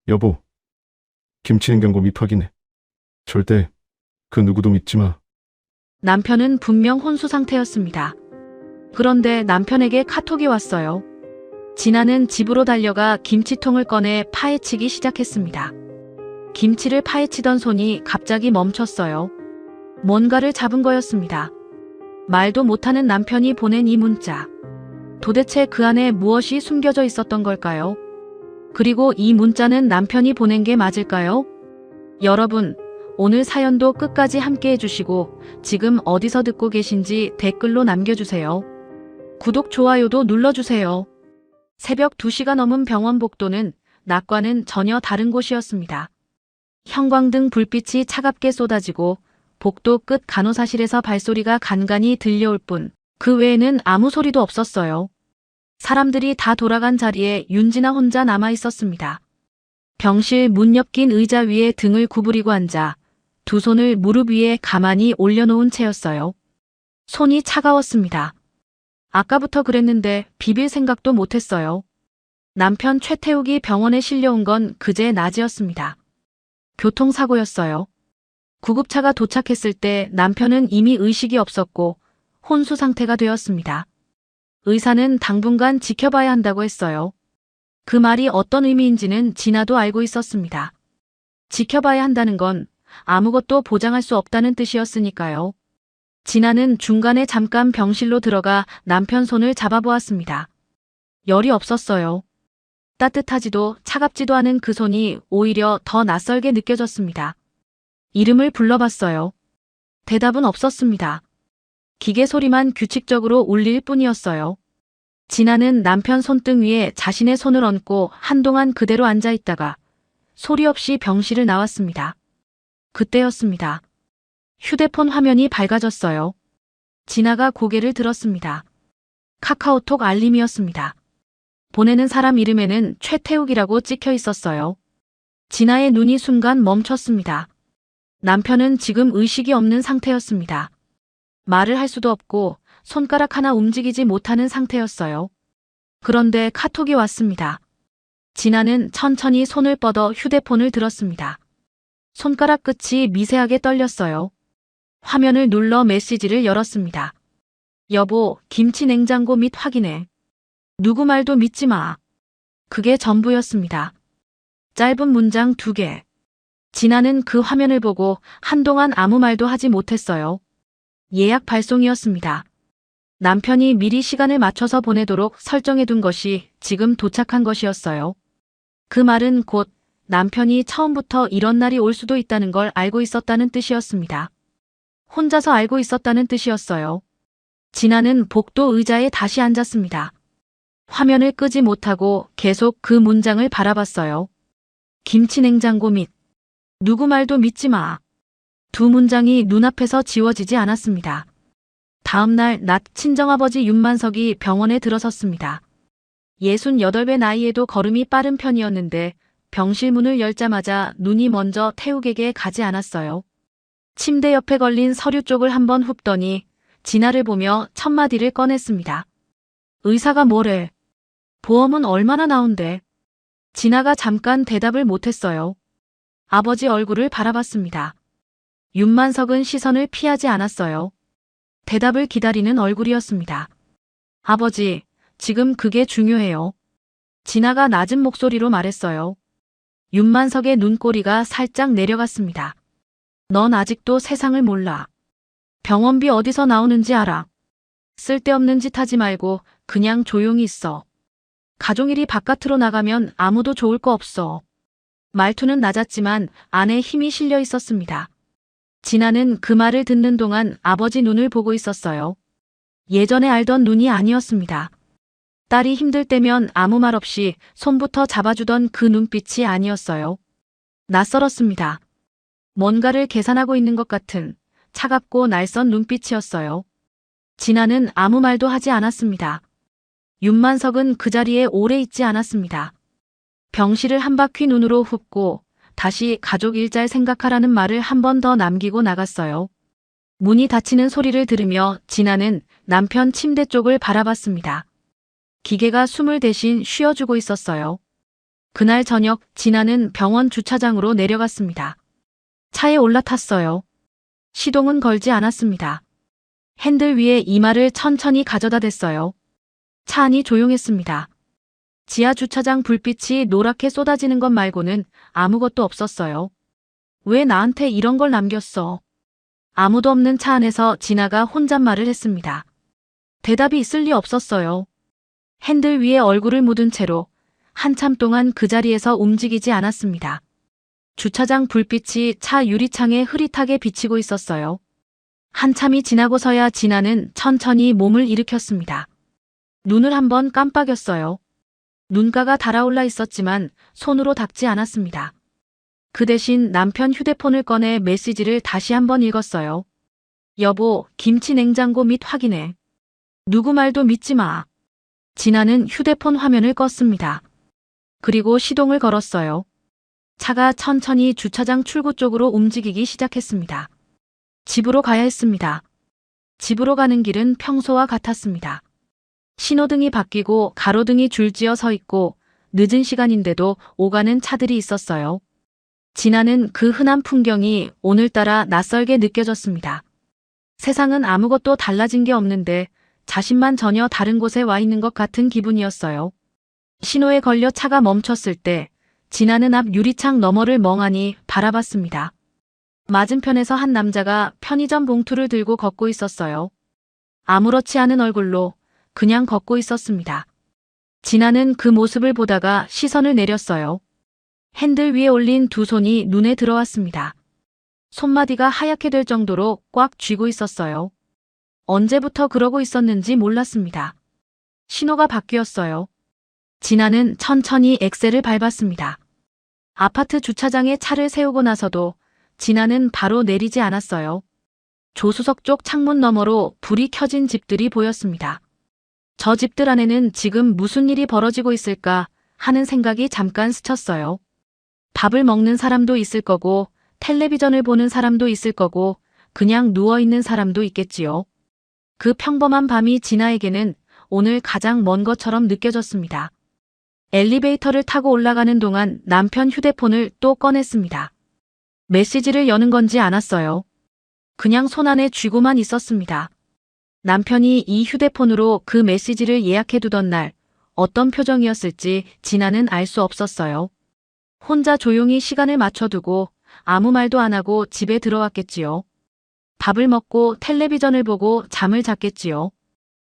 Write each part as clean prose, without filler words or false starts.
여보, 김치 냉장고 밑 확인해. 절대 그 누구도 믿지 마. 남편은 분명 혼수 상태였습니다. 그런데 남편에게 카톡이 왔어요. 진아는 집으로 달려가 김치통을 꺼내 파헤치기 시작했습니다. 김치를 파헤치던 손이 갑자기 멈췄어요. 뭔가를 잡은 거였습니다. 말도 못하는 남편이 보낸 이 문자. 도대체 그 안에 무엇이 숨겨져 있었던 걸까요? 그리고 이 문자는 남편이 보낸 게 맞을까요? 여러분, 오늘 사연도 끝까지 함께 해주시고 지금 어디서 듣고 계신지 댓글로 남겨주세요. 구독, 좋아요도 눌러주세요. 새벽 2시가 넘은 병원 복도는 낮과는 전혀 다른 곳이었습니다. 형광등 불빛이 차갑게 쏟아지고 복도 끝 간호사실에서 발소리가 간간히 들려올 뿐 그 외에는 아무 소리도 없었어요. 사람들이 다 돌아간 자리에 윤진아 혼자 남아 있었습니다. 병실 문 옆긴 의자 위에 등을 구부리고 앉아 두 손을 무릎 위에 가만히 올려놓은 채였어요. 손이 차가웠습니다. 아까부터 그랬는데 비빌 생각도 못했어요. 남편 최태욱이 병원에 실려온 건 그제 낮이었습니다. 교통사고였어요. 구급차가 도착했을 때 남편은 이미 의식이 없었고 혼수 상태가 되었습니다. 의사는 당분간 지켜봐야 한다고 했어요. 그 말이 어떤 의미인지는 진아도 알고 있었습니다. 지켜봐야 한다는 건 아무것도 보장할 수 없다는 뜻이었으니까요. 진아는 중간에 잠깐 병실로 들어가 남편 손을 잡아보았습니다. 열이 없었어요. 따뜻하지도 차갑지도 않은 그 손이 오히려 더 낯설게 느껴졌습니다. 이름을 불러봤어요. 대답은 없었습니다. 기계 소리만 규칙적으로 울릴 뿐이었어요. 진아는 남편 손등 위에 자신의 손을 얹고 한동안 그대로 앉아 있다가 소리 없이 병실을 나왔습니다. 그때였습니다. 휴대폰 화면이 밝아졌어요. 진아가 고개를 들었습니다. 카카오톡 알림이었습니다. 보내는 사람 이름에는 최태욱이라고 찍혀 있었어요. 진아의 눈이 순간 멈췄습니다. 남편은 지금 의식이 없는 상태였습니다. 말을 할 수도 없고 손가락 하나 움직이지 못하는 상태였어요. 그런데 카톡이 왔습니다. 진아는 천천히 손을 뻗어 휴대폰을 들었습니다. 손가락 끝이 미세하게 떨렸어요. 화면을 눌러 메시지를 열었습니다. 여보, 김치 냉장고 밑 확인해. 누구 말도 믿지 마. 그게 전부였습니다. 짧은 문장 2개. 진아는 그 화면을 보고 한동안 아무 말도 하지 못했어요. 예약 발송이었습니다. 남편이 미리 시간을 맞춰서 보내도록 설정해둔 것이 지금 도착한 것이었어요. 그 말은 곧 남편이 처음부터 이런 날이 올 수도 있다는 걸 알고 있었다는 뜻이었습니다. 혼자서 알고 있었다는 뜻이었어요. 진아는 복도 의자에 다시 앉았습니다. 화면을 끄지 못하고 계속 그 문장을 바라봤어요. 김치 냉장고 밑. 누구 말도 믿지 마. 두 문장이 눈앞에서 지워지지 않았습니다. 다음 날 낮 친정아버지 윤만석이 병원에 들어섰습니다. 68배 나이에도 걸음이 빠른 편이었는데 병실 문을 열자마자 눈이 먼저 태욱에게 가지 않았어요. 침대 옆에 걸린 서류 쪽을 한번 훑더니 진아를 보며 첫마디를 꺼냈습니다. 의사가 뭐래? 보험은 얼마나 나온대? 진아가 잠깐 대답을 못했어요. 아버지 얼굴을 바라봤습니다. 윤만석은 시선을 피하지 않았어요. 대답을 기다리는 얼굴이었습니다. 아버지, 지금 그게 중요해요. 진아가 낮은 목소리로 말했어요. 윤만석의 눈꼬리가 살짝 내려갔습니다. 넌 아직도 세상을 몰라. 병원비 어디서 나오는지 알아. 쓸데없는 짓 하지 말고 그냥 조용히 있어. 가족일이 바깥으로 나가면 아무도 좋을 거 없어. 말투는 낮았지만 안에 힘이 실려 있었습니다. 진아는 그 말을 듣는 동안 아버지 눈을 보고 있었어요. 예전에 알던 눈이 아니었습니다. 딸이 힘들 때면 아무 말 없이 손부터 잡아주던 그 눈빛이 아니었어요. 낯설었습니다. 뭔가를 계산하고 있는 것 같은 차갑고 날선 눈빛이었어요. 진아는 아무 말도 하지 않았습니다. 윤만석은 그 자리에 오래 있지 않았습니다. 병실을 한 바퀴 눈으로 훑고 다시 가족 일잘 생각하라는 말을 한 번 더 남기고 나갔어요. 문이 닫히는 소리를 들으며 진아는 남편 침대 쪽을 바라봤습니다. 기계가 숨을 대신 쉬어주고 있었어요. 그날 저녁 진아는 병원 주차장으로 내려갔습니다. 차에 올라탔어요. 시동은 걸지 않았습니다. 핸들 위에 이마를 천천히 가져다 댔어요. 차 안이 조용했습니다. 지하 주차장 불빛이 노랗게 쏟아지는 것 말고는 아무것도 없었어요. 왜 나한테 이런 걸 남겼어? 아무도 없는 차 안에서 진아가 혼잣말을 했습니다. 대답이 있을 리 없었어요. 핸들 위에 얼굴을 묻은 채로 한참 동안 그 자리에서 움직이지 않았습니다. 주차장 불빛이 차 유리창에 흐릿하게 비치고 있었어요. 한참이 지나고서야 진아는 천천히 몸을 일으켰습니다. 눈을 한번 깜빡였어요. 눈가가 달아올라 있었지만 손으로 닦지 않았습니다. 그 대신 남편 휴대폰을 꺼내 메시지를 다시 한번 읽었어요. 여보, 김치 냉장고 및 확인해. 누구 말도 믿지 마. 진아는 휴대폰 화면을 껐습니다. 그리고 시동을 걸었어요. 차가 천천히 주차장 출구 쪽으로 움직이기 시작했습니다. 집으로 가야 했습니다. 집으로 가는 길은 평소와 같았습니다. 신호등이 바뀌고 가로등이 줄지어 서 있고 늦은 시간인데도 오가는 차들이 있었어요. 진아는 그 흔한 풍경이 오늘따라 낯설게 느껴졌습니다. 세상은 아무것도 달라진 게 없는데 자신만 전혀 다른 곳에 와 있는 것 같은 기분이었어요. 신호에 걸려 차가 멈췄을 때 진아는 앞 유리창 너머를 멍하니 바라봤습니다. 맞은편에서 한 남자가 편의점 봉투를 들고 걷고 있었어요. 아무렇지 않은 얼굴로 그냥 걷고 있었습니다. 진아는 그 모습을 보다가 시선을 내렸어요. 핸들 위에 올린 두 손이 눈에 들어왔습니다. 손마디가 하얗게 될 정도로 꽉 쥐고 있었어요. 언제부터 그러고 있었는지 몰랐습니다. 신호가 바뀌었어요. 진아는 천천히 엑셀을 밟았습니다. 아파트 주차장에 차를 세우고 나서도 진아는 바로 내리지 않았어요. 조수석 쪽 창문 너머로 불이 켜진 집들이 보였습니다. 저 집들 안에는 지금 무슨 일이 벌어지고 있을까 하는 생각이 잠깐 스쳤어요. 밥을 먹는 사람도 있을 거고, 텔레비전을 보는 사람도 있을 거고, 그냥 누워있는 사람도 있겠지요. 그 평범한 밤이 진아에게는 오늘 가장 먼 것처럼 느껴졌습니다. 엘리베이터를 타고 올라가는 동안 남편 휴대폰을 또 꺼냈습니다. 메시지를 여는 건지 않았어요. 그냥 손 안에 쥐고만 있었습니다. 남편이 이 휴대폰으로 그 메시지를 예약해두던 날 어떤 표정이었을지 진아는 알 수 없었어요. 혼자 조용히 시간을 맞춰두고 아무 말도 안 하고 집에 들어왔겠지요. 밥을 먹고 텔레비전을 보고 잠을 잤겠지요.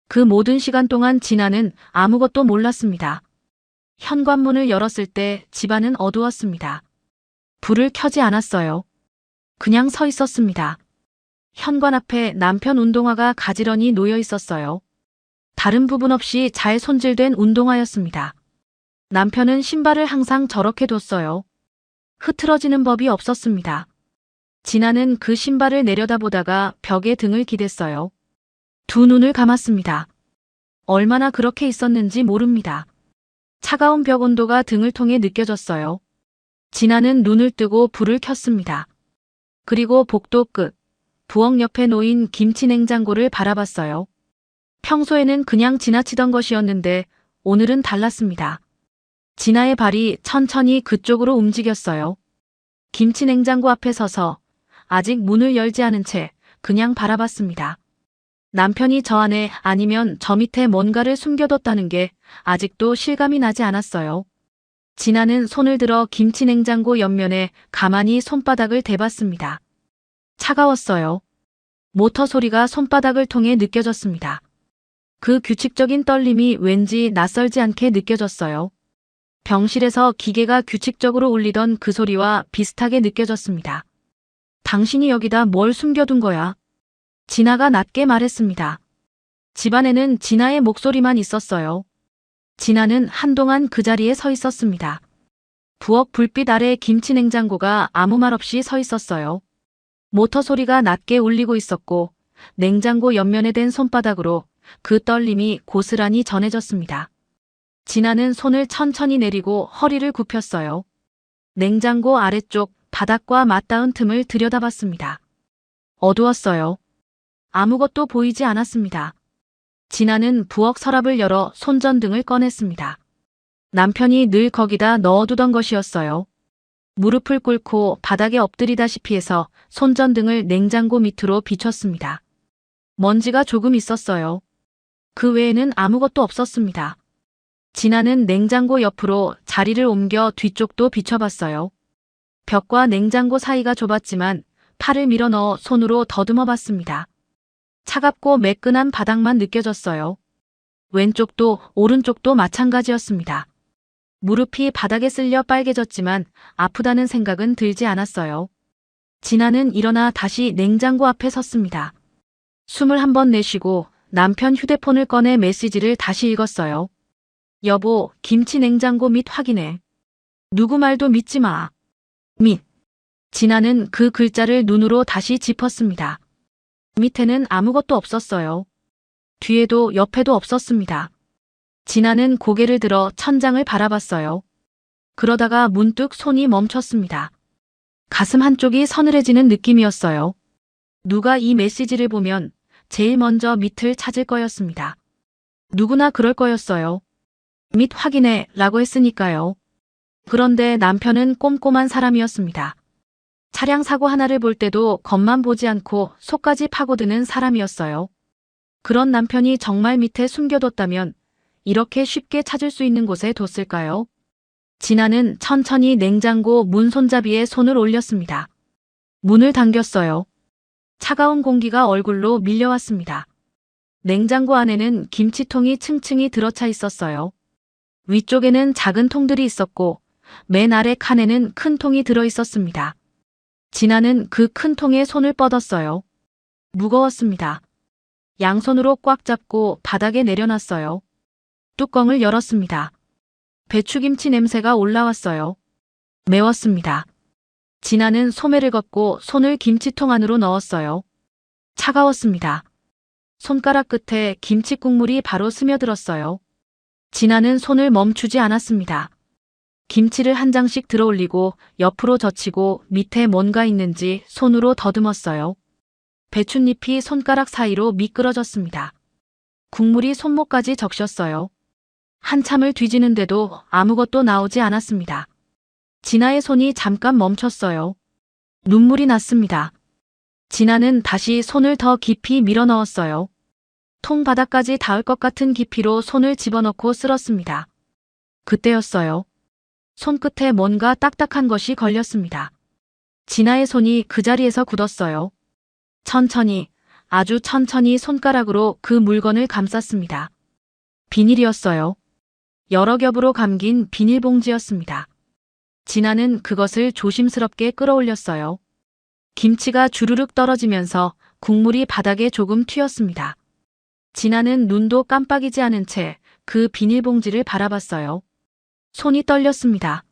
그 모든 시간 동안 진아는 아무것도 몰랐습니다. 현관문을 열었을 때 집안은 어두웠습니다. 불을 켜지 않았어요. 그냥 서 있었습니다. 현관 앞에 남편 운동화가 가지런히 놓여 있었어요. 다른 부분 없이 잘 손질된 운동화였습니다. 남편은 신발을 항상 저렇게 뒀어요. 흐트러지는 법이 없었습니다. 진아는 그 신발을 내려다보다가 벽에 등을 기댔어요. 두 눈을 감았습니다. 얼마나 그렇게 있었는지 모릅니다. 차가운 벽 온도가 등을 통해 느껴졌어요. 진아는 눈을 뜨고 불을 켰습니다. 그리고 복도 끝, 부엌 옆에 놓인 김치 냉장고를 바라봤어요. 평소에는 그냥 지나치던 것이었는데 오늘은 달랐습니다. 진아의 발이 천천히 그쪽으로 움직였어요. 김치 냉장고 앞에 서서 아직 문을 열지 않은 채 그냥 바라봤습니다. 남편이 저 안에 아니면 저 밑에 뭔가를 숨겨뒀다는 게 아직도 실감이 나지 않았어요. 진아는 손을 들어 김치 냉장고 옆면에 가만히 손바닥을 대봤습니다. 차가웠어요. 모터 소리가 손바닥을 통해 느껴졌습니다. 그 규칙적인 떨림이 왠지 낯설지 않게 느껴졌어요. 병실에서 기계가 규칙적으로 울리던 그 소리와 비슷하게 느껴졌습니다. 당신이 여기다 뭘 숨겨둔 거야? 진아가 낮게 말했습니다. 집안에는 진아의 목소리만 있었어요. 진아는 한동안 그 자리에 서 있었습니다. 부엌 불빛 아래 김치 냉장고가 아무 말 없이 서 있었어요. 모터 소리가 낮게 울리고 있었고 냉장고 옆면에 댄 손바닥으로 그 떨림이 고스란히 전해졌습니다. 진아는 손을 천천히 내리고 허리를 굽혔어요. 냉장고 아래쪽 바닥과 맞닿은 틈을 들여다봤습니다. 어두웠어요. 아무것도 보이지 않았습니다. 진아는 부엌 서랍을 열어 손전등을 꺼냈습니다. 남편이 늘 거기다 넣어두던 것이었어요. 무릎을 꿇고 바닥에 엎드리다시피 해서 손전등을 냉장고 밑으로 비췄습니다. 먼지가 조금 있었어요. 그 외에는 아무것도 없었습니다. 진아는 냉장고 옆으로 자리를 옮겨 뒤쪽도 비춰봤어요. 벽과 냉장고 사이가 좁았지만 팔을 밀어 넣어 손으로 더듬어 봤습니다. 차갑고 매끈한 바닥만 느껴졌어요. 왼쪽도 오른쪽도 마찬가지였습니다. 무릎이 바닥에 쓸려 빨개졌지만 아프다는 생각은 들지 않았어요. 진아는 일어나 다시 냉장고 앞에 섰습니다. 숨을 한 번 내쉬고 남편 휴대폰을 꺼내 메시지를 다시 읽었어요. 여보, 김치 냉장고 밑 확인해. 누구 말도 믿지 마. 밑. 진아는 그 글자를 눈으로 다시 짚었습니다. 밑에는 아무것도 없었어요. 뒤에도 옆에도 없었습니다. 진아는 고개를 들어 천장을 바라봤어요. 그러다가 문득 손이 멈췄습니다. 가슴 한쪽이 서늘해지는 느낌이었어요. 누가 이 메시지를 보면 제일 먼저 밑을 찾을 거였습니다. 누구나 그럴 거였어요. 밑 확인해 라고 했으니까요. 그런데 남편은 꼼꼼한 사람이었습니다. 차량 사고 하나를 볼 때도 겉만 보지 않고 속까지 파고드는 사람이었어요. 그런 남편이 정말 밑에 숨겨뒀다면 이렇게 쉽게 찾을 수 있는 곳에 뒀을까요? 진아는 천천히 냉장고 문 손잡이에 손을 올렸습니다. 문을 당겼어요. 차가운 공기가 얼굴로 밀려왔습니다. 냉장고 안에는 김치통이 층층이 들어차 있었어요. 위쪽에는 작은 통들이 있었고 맨 아래 칸에는 큰 통이 들어 있었습니다. 진아는 그 큰 통에 손을 뻗었어요. 무거웠습니다. 양손으로 꽉 잡고 바닥에 내려놨어요. 뚜껑을 열었습니다. 배추김치 냄새가 올라왔어요. 매웠습니다. 진아는 소매를 걷고 손을 김치통 안으로 넣었어요. 차가웠습니다. 손가락 끝에 김치 국물이 바로 스며들었어요. 진아는 손을 멈추지 않았습니다. 김치를 한 장씩 들어올리고 옆으로 젖히고 밑에 뭔가 있는지 손으로 더듬었어요. 배춧잎이 손가락 사이로 미끄러졌습니다. 국물이 손목까지 적셨어요. 한참을 뒤지는데도 아무것도 나오지 않았습니다. 진아의 손이 잠깐 멈췄어요. 눈물이 났습니다. 진아는 다시 손을 더 깊이 밀어 넣었어요. 통 바닥까지 닿을 것 같은 깊이로 손을 집어넣고 쓸었습니다. 그때였어요. 손끝에 뭔가 딱딱한 것이 걸렸습니다. 진아의 손이 그 자리에서 굳었어요. 천천히, 아주 천천히 손가락으로 그 물건을 감쌌습니다. 비닐이었어요. 여러 겹으로 감긴 비닐봉지였습니다. 진아는 그것을 조심스럽게 끌어올렸어요. 김치가 주르륵 떨어지면서 국물이 바닥에 조금 튀었습니다. 진아는 눈도 깜빡이지 않은 채 그 비닐봉지를 바라봤어요. 손이 떨렸습니다.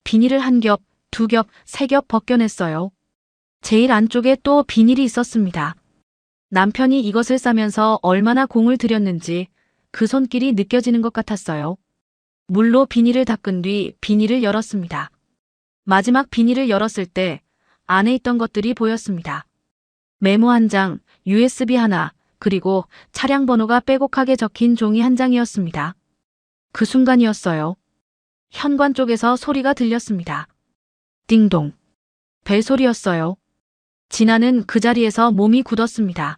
비닐을 한 겹, 두 겹, 세 겹 벗겨냈어요. 제일 안쪽에 또 비닐이 있었습니다. 남편이 이것을 싸면서 얼마나 공을 들였는지 그 손길이 느껴지는 것 같았어요. 물로 비닐을 닦은 뒤 비닐을 열었습니다. 마지막 비닐을 열었을 때 안에 있던 것들이 보였습니다. 메모 한 장, USB 하나, 그리고 차량 번호가 빼곡하게 적힌 종이 한 장이었습니다. 그 순간이었어요. 현관 쪽에서 소리가 들렸습니다. 띵동. 벨소리였어요. 진아는 그 자리에서 몸이 굳었습니다.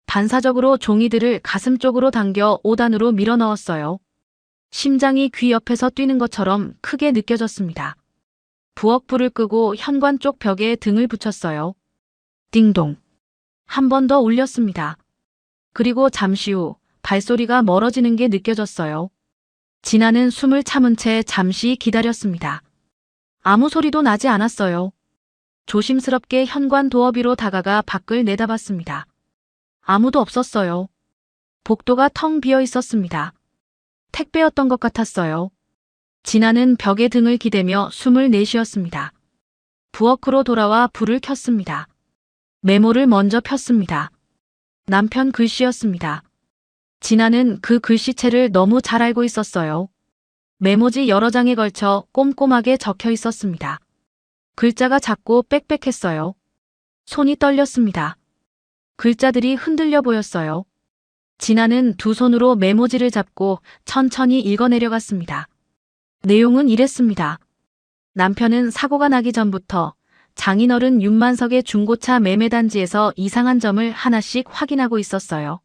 반사적으로 종이들을 가슴 쪽으로 당겨 5단으로 밀어 넣었어요. 심장이 귀 옆에서 뛰는 것처럼 크게 느껴졌습니다. 부엌 불을 끄고 현관 쪽 벽에 등을 붙였어요. 띵동. 한 번 더 울렸습니다. 그리고 잠시 후 발소리가 멀어지는 게 느껴졌어요. 진아는 숨을 참은 채 잠시 기다렸습니다. 아무 소리도 나지 않았어요. 조심스럽게 현관 도어 위로 다가가 밖을 내다봤습니다. 아무도 없었어요. 복도가 텅 비어 있었습니다. 택배였던 것 같았어요. 진아는 벽에 등을 기대며 숨을 내쉬었습니다. 부엌으로 돌아와 불을 켰습니다. 메모를 먼저 폈습니다. 남편 글씨였습니다. 진아는 그 글씨체를 너무 잘 알고 있었어요. 메모지 여러 장에 걸쳐 꼼꼼하게 적혀 있었습니다. 글자가 작고 빽빽했어요. 손이 떨렸습니다. 글자들이 흔들려 보였어요. 진아는 두 손으로 메모지를 잡고 천천히 읽어내려갔습니다. 내용은 이랬습니다. 남편은 사고가 나기 전부터 장인어른 윤만석의 중고차 매매단지에서 이상한 점을 하나씩 확인하고 있었어요.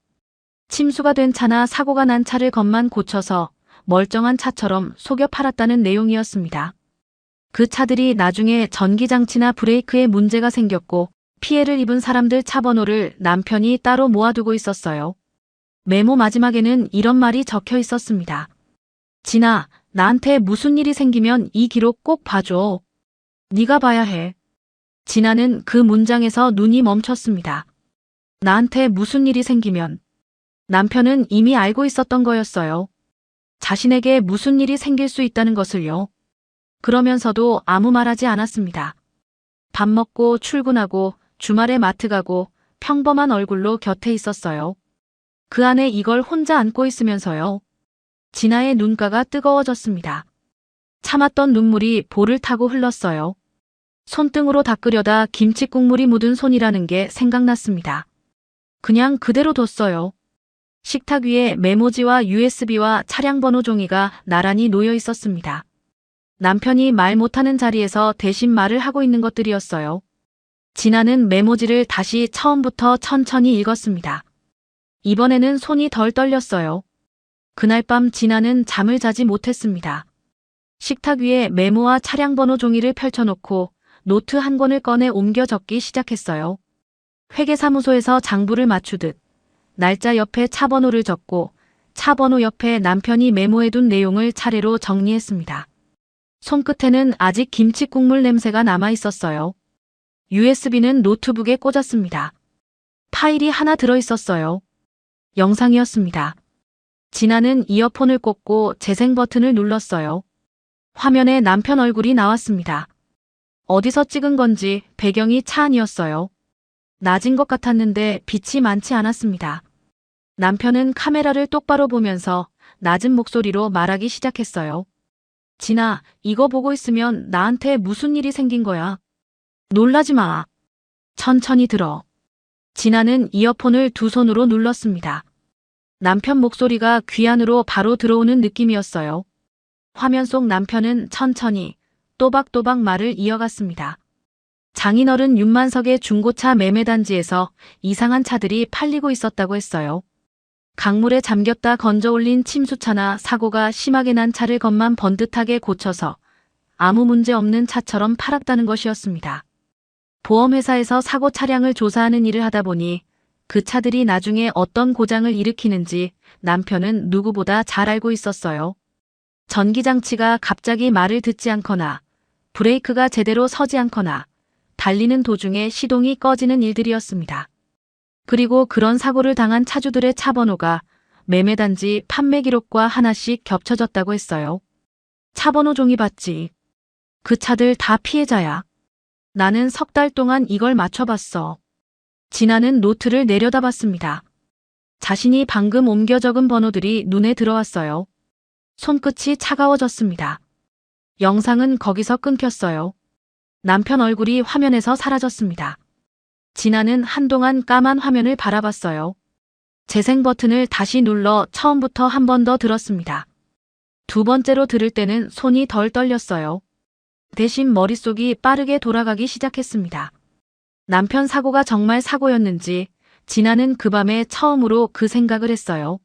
침수가 된 차나 사고가 난 차를 겉만 고쳐서 멀쩡한 차처럼 속여 팔았다는 내용이었습니다. 그 차들이 나중에 전기장치나 브레이크에 문제가 생겼고 피해를 입은 사람들 차 번호를 남편이 따로 모아두고 있었어요. 메모 마지막에는 이런 말이 적혀 있었습니다. 진아, 나한테 무슨 일이 생기면 이 기록 꼭 봐줘. 네가 봐야 해. 진아는 그 문장에서 눈이 멈췄습니다. 나한테 무슨 일이 생기면 남편은 이미 알고 있었던 거였어요. 자신에게 무슨 일이 생길 수 있다는 것을요. 그러면서도 아무 말하지 않았습니다. 밥 먹고 출근하고 주말에 마트 가고 평범한 얼굴로 곁에 있었어요. 그 안에 이걸 혼자 안고 있으면서요. 진아의 눈가가 뜨거워졌습니다. 참았던 눈물이 볼을 타고 흘렀어요. 손등으로 닦으려다 김치 국물이 묻은 손이라는 게 생각났습니다. 그냥 그대로 뒀어요. 식탁 위에 메모지와 USB와 차량 번호 종이가 나란히 놓여 있었습니다. 남편이 말 못하는 자리에서 대신 말을 하고 있는 것들이었어요. 진아는 메모지를 다시 처음부터 천천히 읽었습니다. 이번에는 손이 덜 떨렸어요. 그날 밤 진아는 잠을 자지 못했습니다. 식탁 위에 메모와 차량 번호 종이를 펼쳐놓고 노트 한 권을 꺼내 옮겨 적기 시작했어요. 회계사무소에서 장부를 맞추듯 날짜 옆에 차 번호를 적고 차 번호 옆에 남편이 메모해둔 내용을 차례로 정리했습니다. 손끝에는 아직 김치 국물 냄새가 남아 있었어요. USB는 노트북에 꽂았습니다. 파일이 하나 들어 있었어요. 영상이었습니다. 진아는 이어폰을 꽂고 재생 버튼을 눌렀어요. 화면에 남편 얼굴이 나왔습니다. 어디서 찍은 건지 배경이 차 안이었어요. 낮인 것 같았는데 빛이 많지 않았습니다. 남편은 카메라를 똑바로 보면서 낮은 목소리로 말하기 시작했어요. 진아, 이거 보고 있으면 나한테 무슨 일이 생긴 거야. 놀라지 마. 천천히 들어. 진아는 이어폰을 두 손으로 눌렀습니다. 남편 목소리가 귀 안으로 바로 들어오는 느낌이었어요. 화면 속 남편은 천천히 또박또박 말을 이어갔습니다. 장인어른 윤만석의 중고차 매매단지에서 이상한 차들이 팔리고 있었다고 했어요. 강물에 잠겼다 건져 올린 침수차나 사고가 심하게 난 차를 겉만 번듯하게 고쳐서 아무 문제 없는 차처럼 팔았다는 것이었습니다. 보험회사에서 사고 차량을 조사하는 일을 하다 보니 그 차들이 나중에 어떤 고장을 일으키는지 남편은 누구보다 잘 알고 있었어요. 전기장치가 갑자기 말을 듣지 않거나 브레이크가 제대로 서지 않거나 달리는 도중에 시동이 꺼지는 일들이었습니다. 그리고 그런 사고를 당한 차주들의 차 번호가 매매단지 판매 기록과 하나씩 겹쳐졌다고 했어요. 차 번호 종이 봤지. 그 차들 다 피해자야. 나는 석 달 동안 이걸 맞춰봤어. 진아는 노트를 내려다봤습니다. 자신이 방금 옮겨 적은 번호들이 눈에 들어왔어요. 손끝이 차가워졌습니다. 영상은 거기서 끊겼어요. 남편 얼굴이 화면에서 사라졌습니다. 진아는 한동안 까만 화면을 바라봤어요. 재생 버튼을 다시 눌러 처음부터 한 번 더 들었습니다. 두 번째로 들을 때는 손이 덜 떨렸어요. 대신 머릿속이 빠르게 돌아가기 시작했습니다. 남편 사고가 정말 사고였는지 진아는 그 밤에 처음으로 그 생각을 했어요.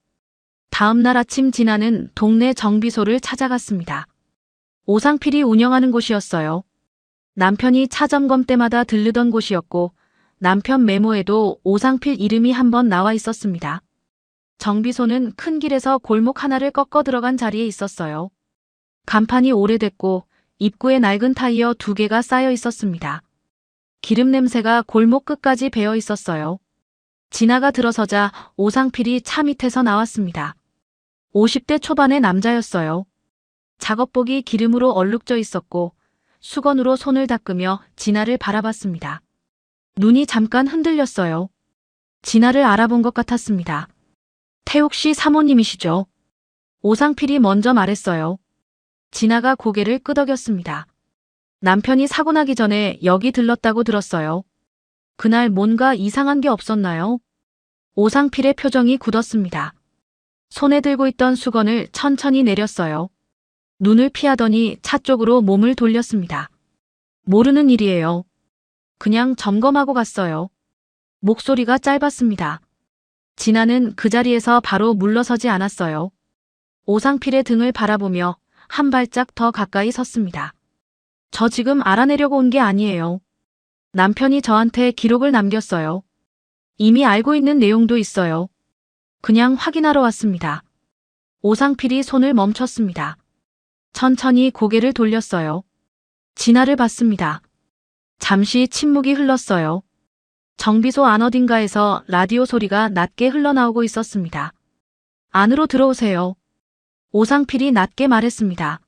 다음 날 아침 진아는 동네 정비소를 찾아갔습니다. 오상필이 운영하는 곳이었어요. 남편이 차 점검 때마다 들르던 곳이었고 남편 메모에도 오상필 이름이 한번 나와 있었습니다. 정비소는 큰 길에서 골목 하나를 꺾어 들어간 자리에 있었어요. 간판이 오래됐고 입구에 낡은 타이어 2개가 쌓여 있었습니다. 기름 냄새가 골목 끝까지 배어 있었어요. 진아가 들어서자 오상필이 차 밑에서 나왔습니다. 50대 초반의 남자였어요. 작업복이 기름으로 얼룩져 있었고 수건으로 손을 닦으며 진아를 바라봤습니다. 눈이 잠깐 흔들렸어요. 진아를 알아본 것 같았습니다. 태욱 씨 사모님이시죠? 오상필이 먼저 말했어요. 진아가 고개를 끄덕였습니다. 남편이 사고 나기 전에 여기 들렀다고 들었어요. 그날 뭔가 이상한 게 없었나요? 오상필의 표정이 굳었습니다. 손에 들고 있던 수건을 천천히 내렸어요. 눈을 피하더니 차 쪽으로 몸을 돌렸습니다. 모르는 일이에요. 그냥 점검하고 갔어요. 목소리가 짧았습니다. 진아는 그 자리에서 바로 물러서지 않았어요. 오상필의 등을 바라보며 한 발짝 더 가까이 섰습니다. 저 지금 알아내려고 온 게 아니에요. 남편이 저한테 기록을 남겼어요. 이미 알고 있는 내용도 있어요. 그냥 확인하러 왔습니다. 오상필이 손을 멈췄습니다. 천천히 고개를 돌렸어요. 진아를 봤습니다. 잠시 침묵이 흘렀어요. 정비소 안 어딘가에서 라디오 소리가 낮게 흘러나오고 있었습니다. 안으로 들어오세요. 오상필이 낮게 말했습니다.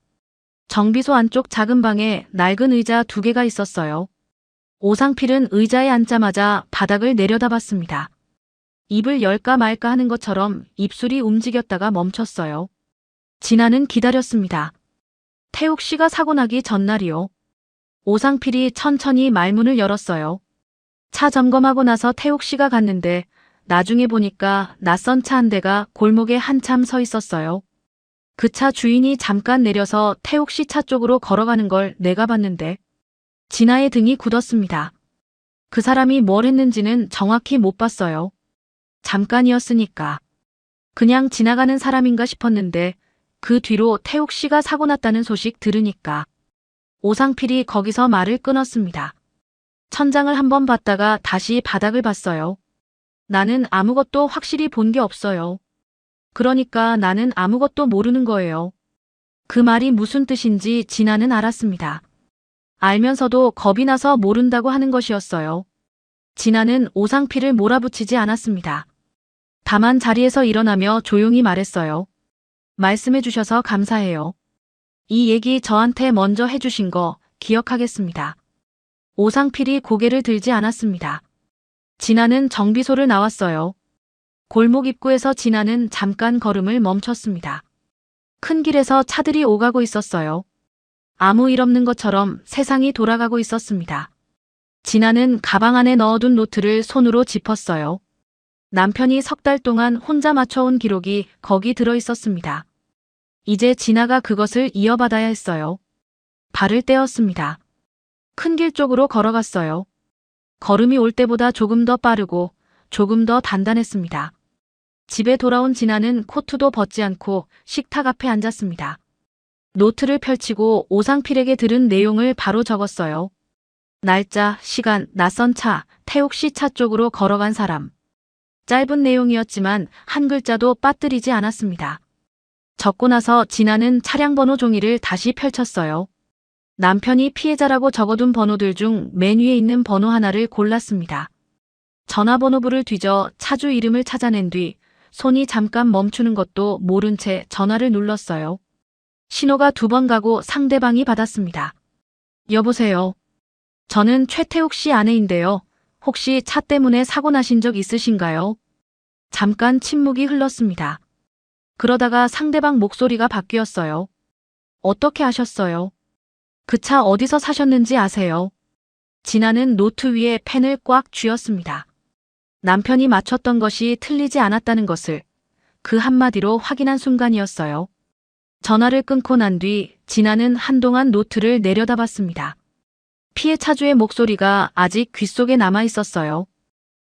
정비소 안쪽 작은 방에 낡은 의자 2개가 있었어요. 오상필은 의자에 앉자마자 바닥을 내려다봤습니다. 입을 열까 말까 하는 것처럼 입술이 움직였다가 멈췄어요. 진아는 기다렸습니다. 태욱 씨가 사고 나기 전날이요. 오상필이 천천히 말문을 열었어요. 차 점검하고 나서 태욱 씨가 갔는데 나중에 보니까 낯선 차 한 대가 골목에 한참 서 있었어요. 그 차 주인이 잠깐 내려서 태욱 씨 차 쪽으로 걸어가는 걸 내가 봤는데 진아의 등이 굳었습니다. 그 사람이 뭘 했는지는 정확히 못 봤어요. 잠깐이었으니까. 그냥 지나가는 사람인가 싶었는데 그 뒤로 태욱 씨가 사고 났다는 소식 들으니까 오상필이 거기서 말을 끊었습니다. 천장을 한번 봤다가 다시 바닥을 봤어요. 나는 아무것도 확실히 본 게 없어요. 그러니까 나는 아무것도 모르는 거예요. 그 말이 무슨 뜻인지 진아는 알았습니다. 알면서도 겁이 나서 모른다고 하는 것이었어요. 진아는 오상필을 몰아붙이지 않았습니다. 다만 자리에서 일어나며 조용히 말했어요. 말씀해 주셔서 감사해요. 이 얘기 저한테 먼저 해주신 거 기억하겠습니다. 오상필이 고개를 들지 않았습니다. 진아는 정비소를 나왔어요. 골목 입구에서 진아는 잠깐 걸음을 멈췄습니다. 큰 길에서 차들이 오가고 있었어요. 아무 일 없는 것처럼 세상이 돌아가고 있었습니다. 진아는 가방 안에 넣어둔 노트를 손으로 짚었어요. 남편이 3달 동안 혼자 맞춰온 기록이 거기 들어 있었습니다. 이제 진아가 그것을 이어받아야 했어요. 발을 떼었습니다. 큰 길 쪽으로 걸어갔어요. 걸음이 올 때보다 조금 더 빠르고 조금 더 단단했습니다. 집에 돌아온 진아는 코트도 벗지 않고 식탁 앞에 앉았습니다. 노트를 펼치고 오상필에게 들은 내용을 바로 적었어요. 날짜, 시간, 낯선 차, 태욱 씨 차 쪽으로 걸어간 사람. 짧은 내용이었지만 한 글자도 빠뜨리지 않았습니다. 적고 나서 진아는 차량 번호 종이를 다시 펼쳤어요. 남편이 피해자라고 적어둔 번호들 중 맨 위에 있는 번호 하나를 골랐습니다. 전화번호부를 뒤져 차주 이름을 찾아낸 뒤 손이 잠깐 멈추는 것도 모른 채 전화를 눌렀어요. 신호가 2번 가고 상대방이 받았습니다. 여보세요. 저는 최태욱 씨 아내인데요. 혹시 차 때문에 사고 나신 적 있으신가요? 잠깐 침묵이 흘렀습니다. 그러다가 상대방 목소리가 바뀌었어요. 어떻게 아셨어요? 그 차 어디서 사셨는지 아세요? 진아는 노트 위에 펜을 꽉 쥐었습니다. 남편이 맞췄던 것이 틀리지 않았다는 것을 그 한마디로 확인한 순간이었어요. 전화를 끊고 난 뒤 진아는 한동안 노트를 내려다봤습니다. 피해 차주의 목소리가 아직 귓속에 남아 있었어요.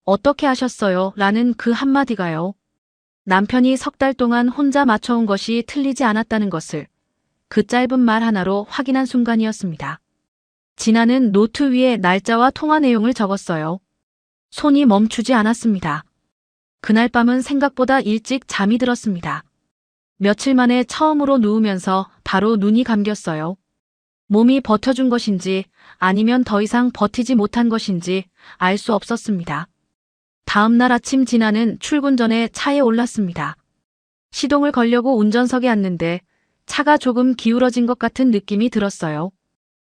어떻게 하셨어요? 라는 그 한마디가요. 남편이 3달 동안 혼자 맞춰온 것이 틀리지 않았다는 것을 그 짧은 말 하나로 확인한 순간이었습니다. 진아는 노트 위에 날짜와 통화 내용을 적었어요. 손이 멈추지 않았습니다. 그날 밤은 생각보다 일찍 잠이 들었습니다. 며칠 만에 처음으로 누우면서 바로 눈이 감겼어요. 몸이 버텨준 것인지 아니면 더 이상 버티지 못한 것인지 알 수 없었습니다. 다음 날 아침 진아는 출근 전에 차에 올랐습니다. 시동을 걸려고 운전석에 앉는데 차가 조금 기울어진 것 같은 느낌이 들었어요.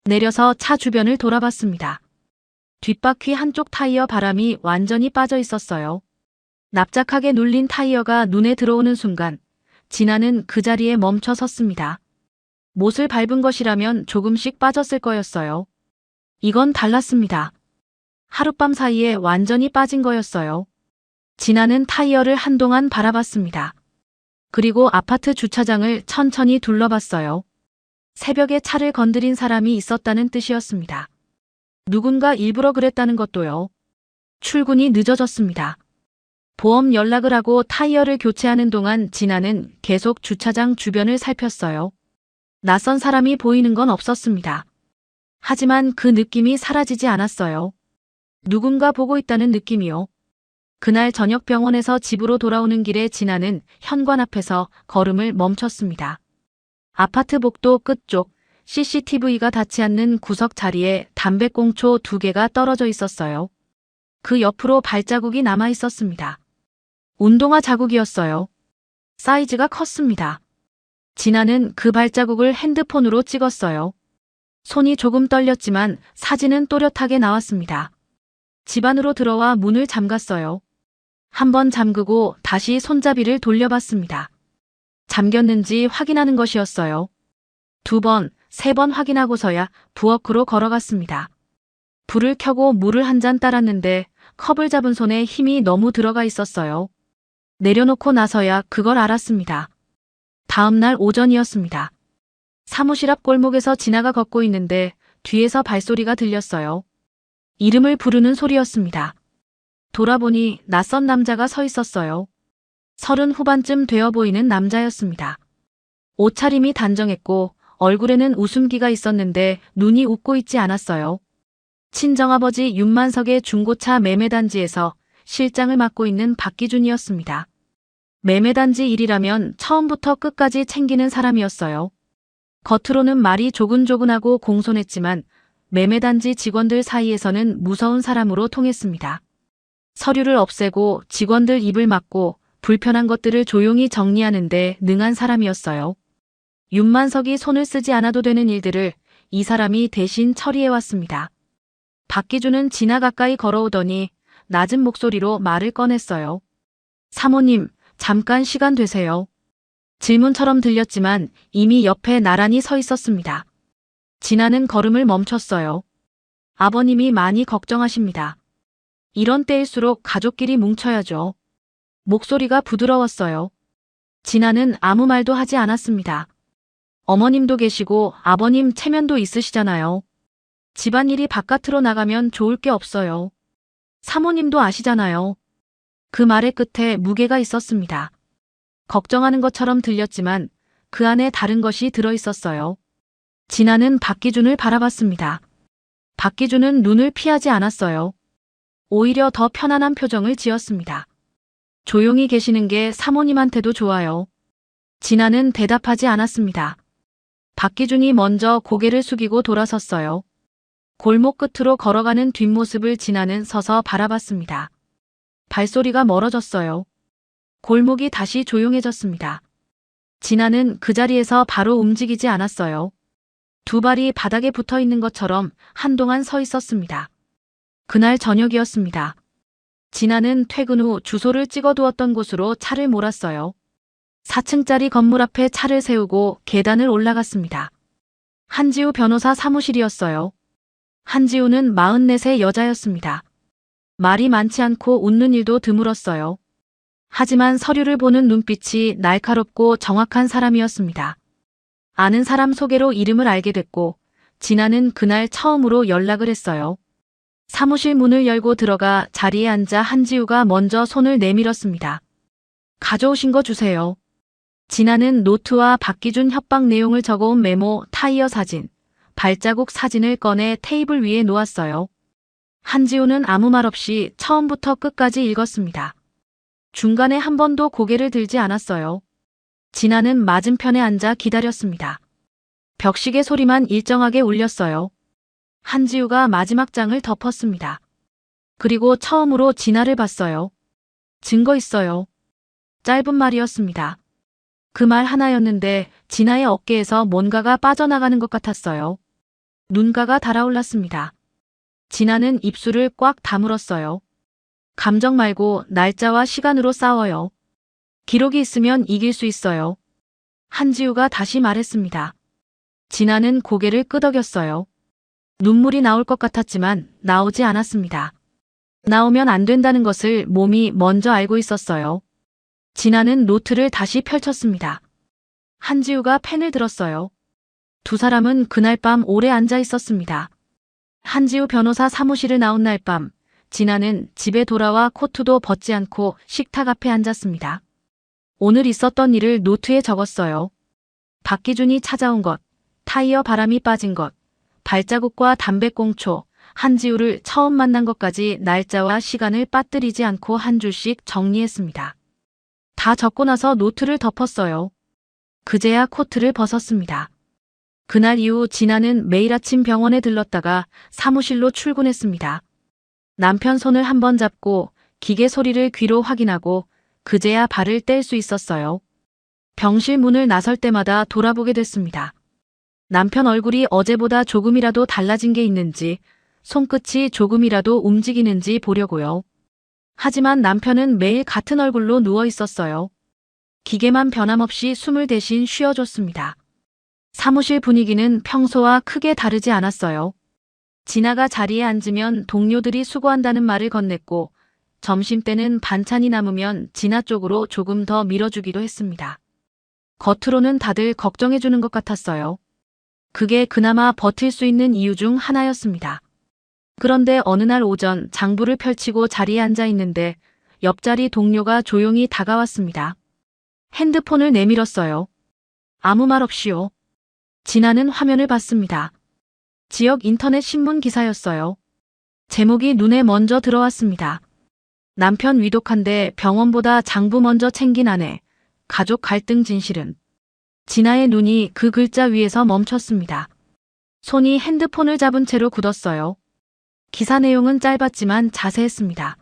내려서 차 주변을 돌아봤습니다. 뒷바퀴 한쪽 타이어 바람이 완전히 빠져 있었어요. 납작하게 눌린 타이어가 눈에 들어오는 순간 진아는 그 자리에 멈춰 섰습니다. 못을 밟은 것이라면 조금씩 빠졌을 거였어요. 이건 달랐습니다. 하룻밤 사이에 완전히 빠진 거였어요. 진아는 타이어를 한동안 바라봤습니다. 그리고 아파트 주차장을 천천히 둘러봤어요. 새벽에 차를 건드린 사람이 있었다는 뜻이었습니다. 누군가 일부러 그랬다는 것도요. 출근이 늦어졌습니다. 보험 연락을 하고 타이어를 교체하는 동안 진아는 계속 주차장 주변을 살폈어요. 낯선 사람이 보이는 건 없었습니다. 하지만 그 느낌이 사라지지 않았어요. 누군가 보고 있다는 느낌이요. 그날 저녁 병원에서 집으로 돌아오는 길에 진아는 현관 앞에서 걸음을 멈췄습니다. 아파트 복도 끝쪽 CCTV가 닿지 않는 구석 자리에 담배꽁초 2개가 떨어져 있었어요. 그 옆으로 발자국이 남아 있었습니다. 운동화 자국이었어요. 사이즈가 컸습니다. 진아는 그 발자국을 핸드폰으로 찍었어요. 손이 조금 떨렸지만 사진은 또렷하게 나왔습니다. 집 안으로 들어와 문을 잠갔어요. 한번 잠그고 다시 손잡이를 돌려봤습니다. 잠겼는지 확인하는 것이었어요. 2번, 3번 확인하고서야 부엌으로 걸어갔습니다. 불을 켜고 물을 한 잔 따랐는데 컵을 잡은 손에 힘이 너무 들어가 있었어요. 내려놓고 나서야 그걸 알았습니다. 다음 날 오전이었습니다. 사무실 앞 골목에서 진아가 걷고 있는데 뒤에서 발소리가 들렸어요. 이름을 부르는 소리였습니다. 돌아보니 낯선 남자가 서 있었어요. 30 후반쯤 되어 보이는 남자였습니다. 옷차림이 단정했고 얼굴에는 웃음기가 있었는데 눈이 웃고 있지 않았어요. 친정아버지 윤만석의 중고차 매매단지에서 실장을 맡고 있는 박기준이었습니다. 매매단지 일이라면 처음부터 끝까지 챙기는 사람이었어요. 겉으로는 말이 조근조근하고 공손했지만 매매단지 직원들 사이에서는 무서운 사람으로 통했습니다. 서류를 없애고 직원들 입을 막고 불편한 것들을 조용히 정리하는데 능한 사람이었어요. 윤만석이 손을 쓰지 않아도 되는 일들을 이 사람이 대신 처리해왔습니다. 박기준은 진아 가까이 걸어오더니 낮은 목소리로 말을 꺼냈어요. 사모님, 잠깐 시간 되세요. 질문처럼 들렸지만 이미 옆에 나란히 서 있었습니다. 진아는 걸음을 멈췄어요. 아버님이 많이 걱정하십니다. 이런 때일수록 가족끼리 뭉쳐야죠. 목소리가 부드러웠어요. 진아는 아무 말도 하지 않았습니다. 어머님도 계시고 아버님 체면도 있으시잖아요. 집안일이 바깥으로 나가면 좋을 게 없어요. 사모님도 아시잖아요. 그 말의 끝에 무게가 있었습니다. 걱정하는 것처럼 들렸지만 그 안에 다른 것이 들어있었어요. 진아는 박기준을 바라봤습니다. 박기준은 눈을 피하지 않았어요. 오히려 더 편안한 표정을 지었습니다. 조용히 계시는 게 사모님한테도 좋아요. 진아는 대답하지 않았습니다. 박기준이 먼저 고개를 숙이고 돌아섰어요. 골목 끝으로 걸어가는 뒷모습을 진아는 서서 바라봤습니다. 발소리가 멀어졌어요. 골목이 다시 조용해졌습니다. 진아는 그 자리에서 바로 움직이지 않았어요. 2 발이 바닥에 붙어 있는 것처럼 한동안 서 있었습니다. 그날 저녁이었습니다. 진아는 퇴근 후 주소를 찍어두었던 곳으로 차를 몰았어요. 4층짜리 건물 앞에 차를 세우고 계단을 올라갔습니다. 한지우 변호사 사무실이었어요. 한지우는 44세 여자였습니다. 말이 많지 않고 웃는 일도 드물었어요. 하지만 서류를 보는 눈빛이 날카롭고 정확한 사람이었습니다. 아는 사람 소개로 이름을 알게 됐고 진아는 그날 처음으로 연락을 했어요. 사무실 문을 열고 들어가 자리에 앉아 한지우가 먼저 손을 내밀었습니다. 가져오신 거 주세요. 진아는 노트와 박기준 협박 내용을 적어온 메모, 타이어 사진, 발자국 사진을 꺼내 테이블 위에 놓았어요. 한지우는 아무 말 없이 처음부터 끝까지 읽었습니다. 중간에 한 번도 고개를 들지 않았어요. 진아는 맞은편에 앉아 기다렸습니다. 벽시계 소리만 일정하게 울렸어요. 한지우가 마지막 장을 덮었습니다. 그리고 처음으로 진아를 봤어요. 증거 있어요. 짧은 말이었습니다. 그 말 하나였는데 진아의 어깨에서 뭔가가 빠져나가는 것 같았어요. 눈가가 달아올랐습니다. 진아는 입술을 꽉 다물었어요. 감정 말고 날짜와 시간으로 싸워요. 기록이 있으면 이길 수 있어요. 한지우가 다시 말했습니다. 진아는 고개를 끄덕였어요. 눈물이 나올 것 같았지만 나오지 않았습니다. 나오면 안 된다는 것을 몸이 먼저 알고 있었어요. 진아는 노트를 다시 펼쳤습니다. 한지우가 펜을 들었어요. 두 사람은 그날 밤 오래 앉아 있었습니다. 한지우 변호사 사무실을 나온 날 밤, 진아는 집에 돌아와 코트도 벗지 않고 식탁 앞에 앉았습니다. 오늘 있었던 일을 노트에 적었어요. 박기준이 찾아온 것, 타이어 바람이 빠진 것, 발자국과 담배꽁초, 한지우를 처음 만난 것까지 날짜와 시간을 빠뜨리지 않고 한 줄씩 정리했습니다. 다 적고 나서 노트를 덮었어요. 그제야 코트를 벗었습니다. 그날 이후 진아는 매일 아침 병원에 들렀다가 사무실로 출근했습니다. 남편 손을 한번 잡고 기계 소리를 귀로 확인하고 그제야 발을 뗄 수 있었어요. 병실 문을 나설 때마다 돌아보게 됐습니다. 남편 얼굴이 어제보다 조금이라도 달라진 게 있는지, 손끝이 조금이라도 움직이는지 보려고요. 하지만 남편은 매일 같은 얼굴로 누워 있었어요. 기계만 변함없이 숨을 대신 쉬어줬습니다. 사무실 분위기는 평소와 크게 다르지 않았어요. 진아가 자리에 앉으면 동료들이 수고한다는 말을 건넸고, 점심때는 반찬이 남으면 진아 쪽으로 조금 더 밀어주기도 했습니다. 겉으로는 다들 걱정해주는 것 같았어요. 그게 그나마 버틸 수 있는 이유 중 하나였습니다. 그런데 어느 날 오전 장부를 펼치고 자리에 앉아 있는데 옆자리 동료가 조용히 다가왔습니다. 핸드폰을 내밀었어요. 아무 말 없이요. 진아는 화면을 봤습니다. 지역 인터넷 신문 기사였어요. 제목이 눈에 먼저 들어왔습니다. 남편 위독한데 병원보다 장부 먼저 챙긴 아내, 가족 갈등 진실은. 진아의 눈이 그 글자 위에서 멈췄습니다. 손이 핸드폰을 잡은 채로 굳었어요. 기사 내용은 짧았지만 자세했습니다.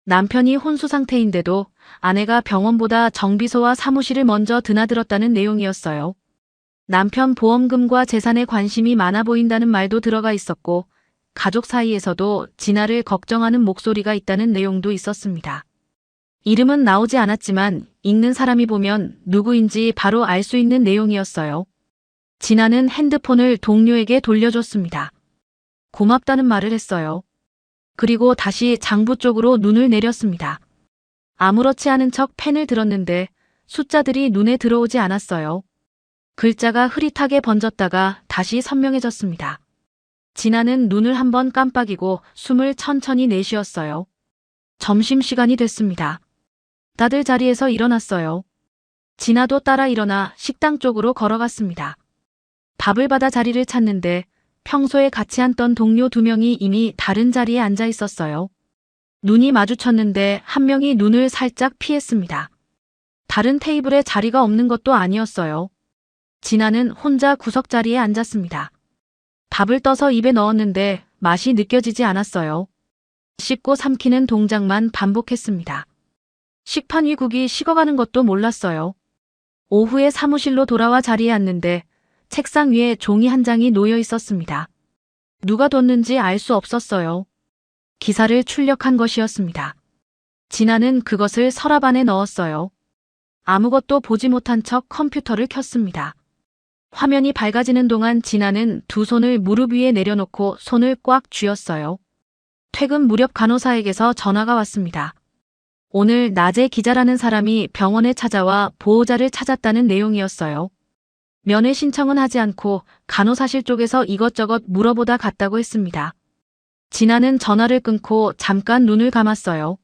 남편이 혼수 상태인데도 아내가 병원보다 정비소와 사무실을 먼저 드나들었다는 내용이었어요. 남편 보험금과 재산에 관심이 많아 보인다는 말도 들어가 있었고, 가족 사이에서도 진아를 걱정하는 목소리가 있다는 내용도 있었습니다. 이름은 나오지 않았지만 읽는 사람이 보면 누구인지 바로 알 수 있는 내용이었어요. 진아는 핸드폰을 동료에게 돌려줬습니다. 고맙다는 말을 했어요. 그리고 다시 장부 쪽으로 눈을 내렸습니다. 아무렇지 않은 척 펜을 들었는데 숫자들이 눈에 들어오지 않았어요. 글자가 흐릿하게 번졌다가 다시 선명해졌습니다. 진아는 눈을 한번 깜빡이고 숨을 천천히 내쉬었어요. 점심시간이 됐습니다. 다들 자리에서 일어났어요. 진아도 따라 일어나 식당 쪽으로 걸어갔습니다. 밥을 받아 자리를 찾는데 평소에 같이 앉던 동료 2명이 이미 다른 자리에 앉아 있었어요. 눈이 마주쳤는데 한 명이 눈을 살짝 피했습니다. 다른 테이블에 자리가 없는 것도 아니었어요. 진아는 혼자 구석자리에 앉았습니다. 밥을 떠서 입에 넣었는데 맛이 느껴지지 않았어요. 씹고 삼키는 동작만 반복했습니다. 식판 위 국이 식어가는 것도 몰랐어요. 오후에 사무실로 돌아와 자리에 앉는데 책상 위에 종이 한 장이 놓여 있었습니다. 누가 뒀는지 알 수 없었어요. 기사를 출력한 것이었습니다. 진아는 그것을 서랍 안에 넣었어요. 아무것도 보지 못한 척 컴퓨터를 켰습니다. 화면이 밝아지는 동안 진아는 두 손을 무릎 위에 내려놓고 손을 꽉 쥐었어요. 퇴근 무렵 간호사에게서 전화가 왔습니다. 오늘 낮에 기자라는 사람이 병원에 찾아와 보호자를 찾았다는 내용이었어요. 면회 신청은 하지 않고 간호사실 쪽에서 이것저것 물어보다 갔다고 했습니다. 진아는 전화를 끊고 잠깐 눈을 감았어요.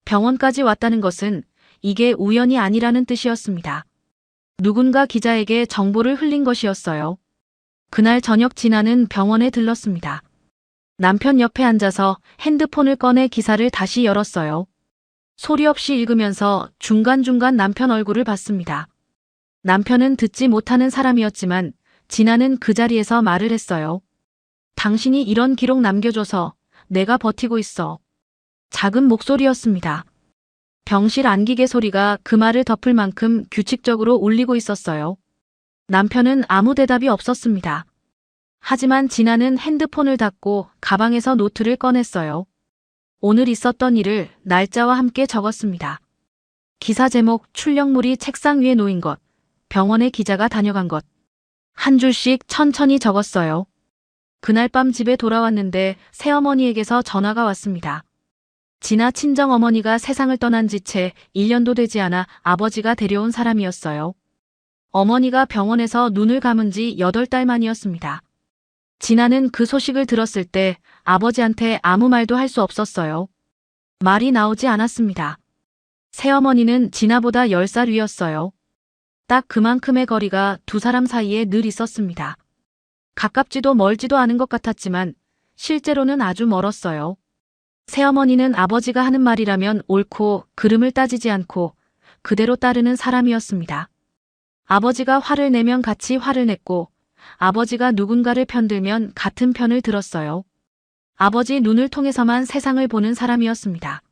병원까지 왔다는 것은 이게 우연이 아니라는 뜻이었습니다. 누군가 기자에게 정보를 흘린 것이었어요. 그날 저녁 진아는 병원에 들렀습니다. 남편 옆에 앉아서 핸드폰을 꺼내 기사를 다시 열었어요. 소리 없이 읽으면서 중간중간 남편 얼굴을 봤습니다. 남편은 듣지 못하는 사람이었지만 진아는 그 자리에서 말을 했어요. 당신이 이런 기록 남겨줘서 내가 버티고 있어. 작은 목소리였습니다. 병실 안기계 소리가 그 말을 덮을 만큼 규칙적으로 울리고 있었어요. 남편은 아무 대답이 없었습니다. 하지만 진아는 핸드폰을 닫고 가방에서 노트를 꺼냈어요. 오늘 있었던 일을 날짜와 함께 적었습니다. 기사 제목, 출력물이 책상 위에 놓인 것, 병원에 기자가 다녀간 것. 한 줄씩 천천히 적었어요. 그날 밤 집에 돌아왔는데 새어머니에게서 전화가 왔습니다. 진아 친정어머니가 세상을 떠난 지 채 1년도 되지 않아 아버지가 데려온 사람이었어요. 어머니가 병원에서 눈을 감은 지 8달 만이었습니다. 진아는 그 소식을 들었을 때 아버지한테 아무 말도 할 수 없었어요. 말이 나오지 않았습니다. 새어머니는 진아보다 10살 위였어요. 딱 그만큼의 거리가 두 사람 사이에 늘 있었습니다. 가깝지도 멀지도 않은 것 같았지만 실제로는 아주 멀었어요. 새어머니는 아버지가 하는 말이라면 옳고 그름을 따지지 않고 그대로 따르는 사람이었습니다. 아버지가 화를 내면 같이 화를 냈고 아버지가 누군가를 편들면 같은 편을 들었어요. 아버지 눈을 통해서만 세상을 보는 사람이었습니다.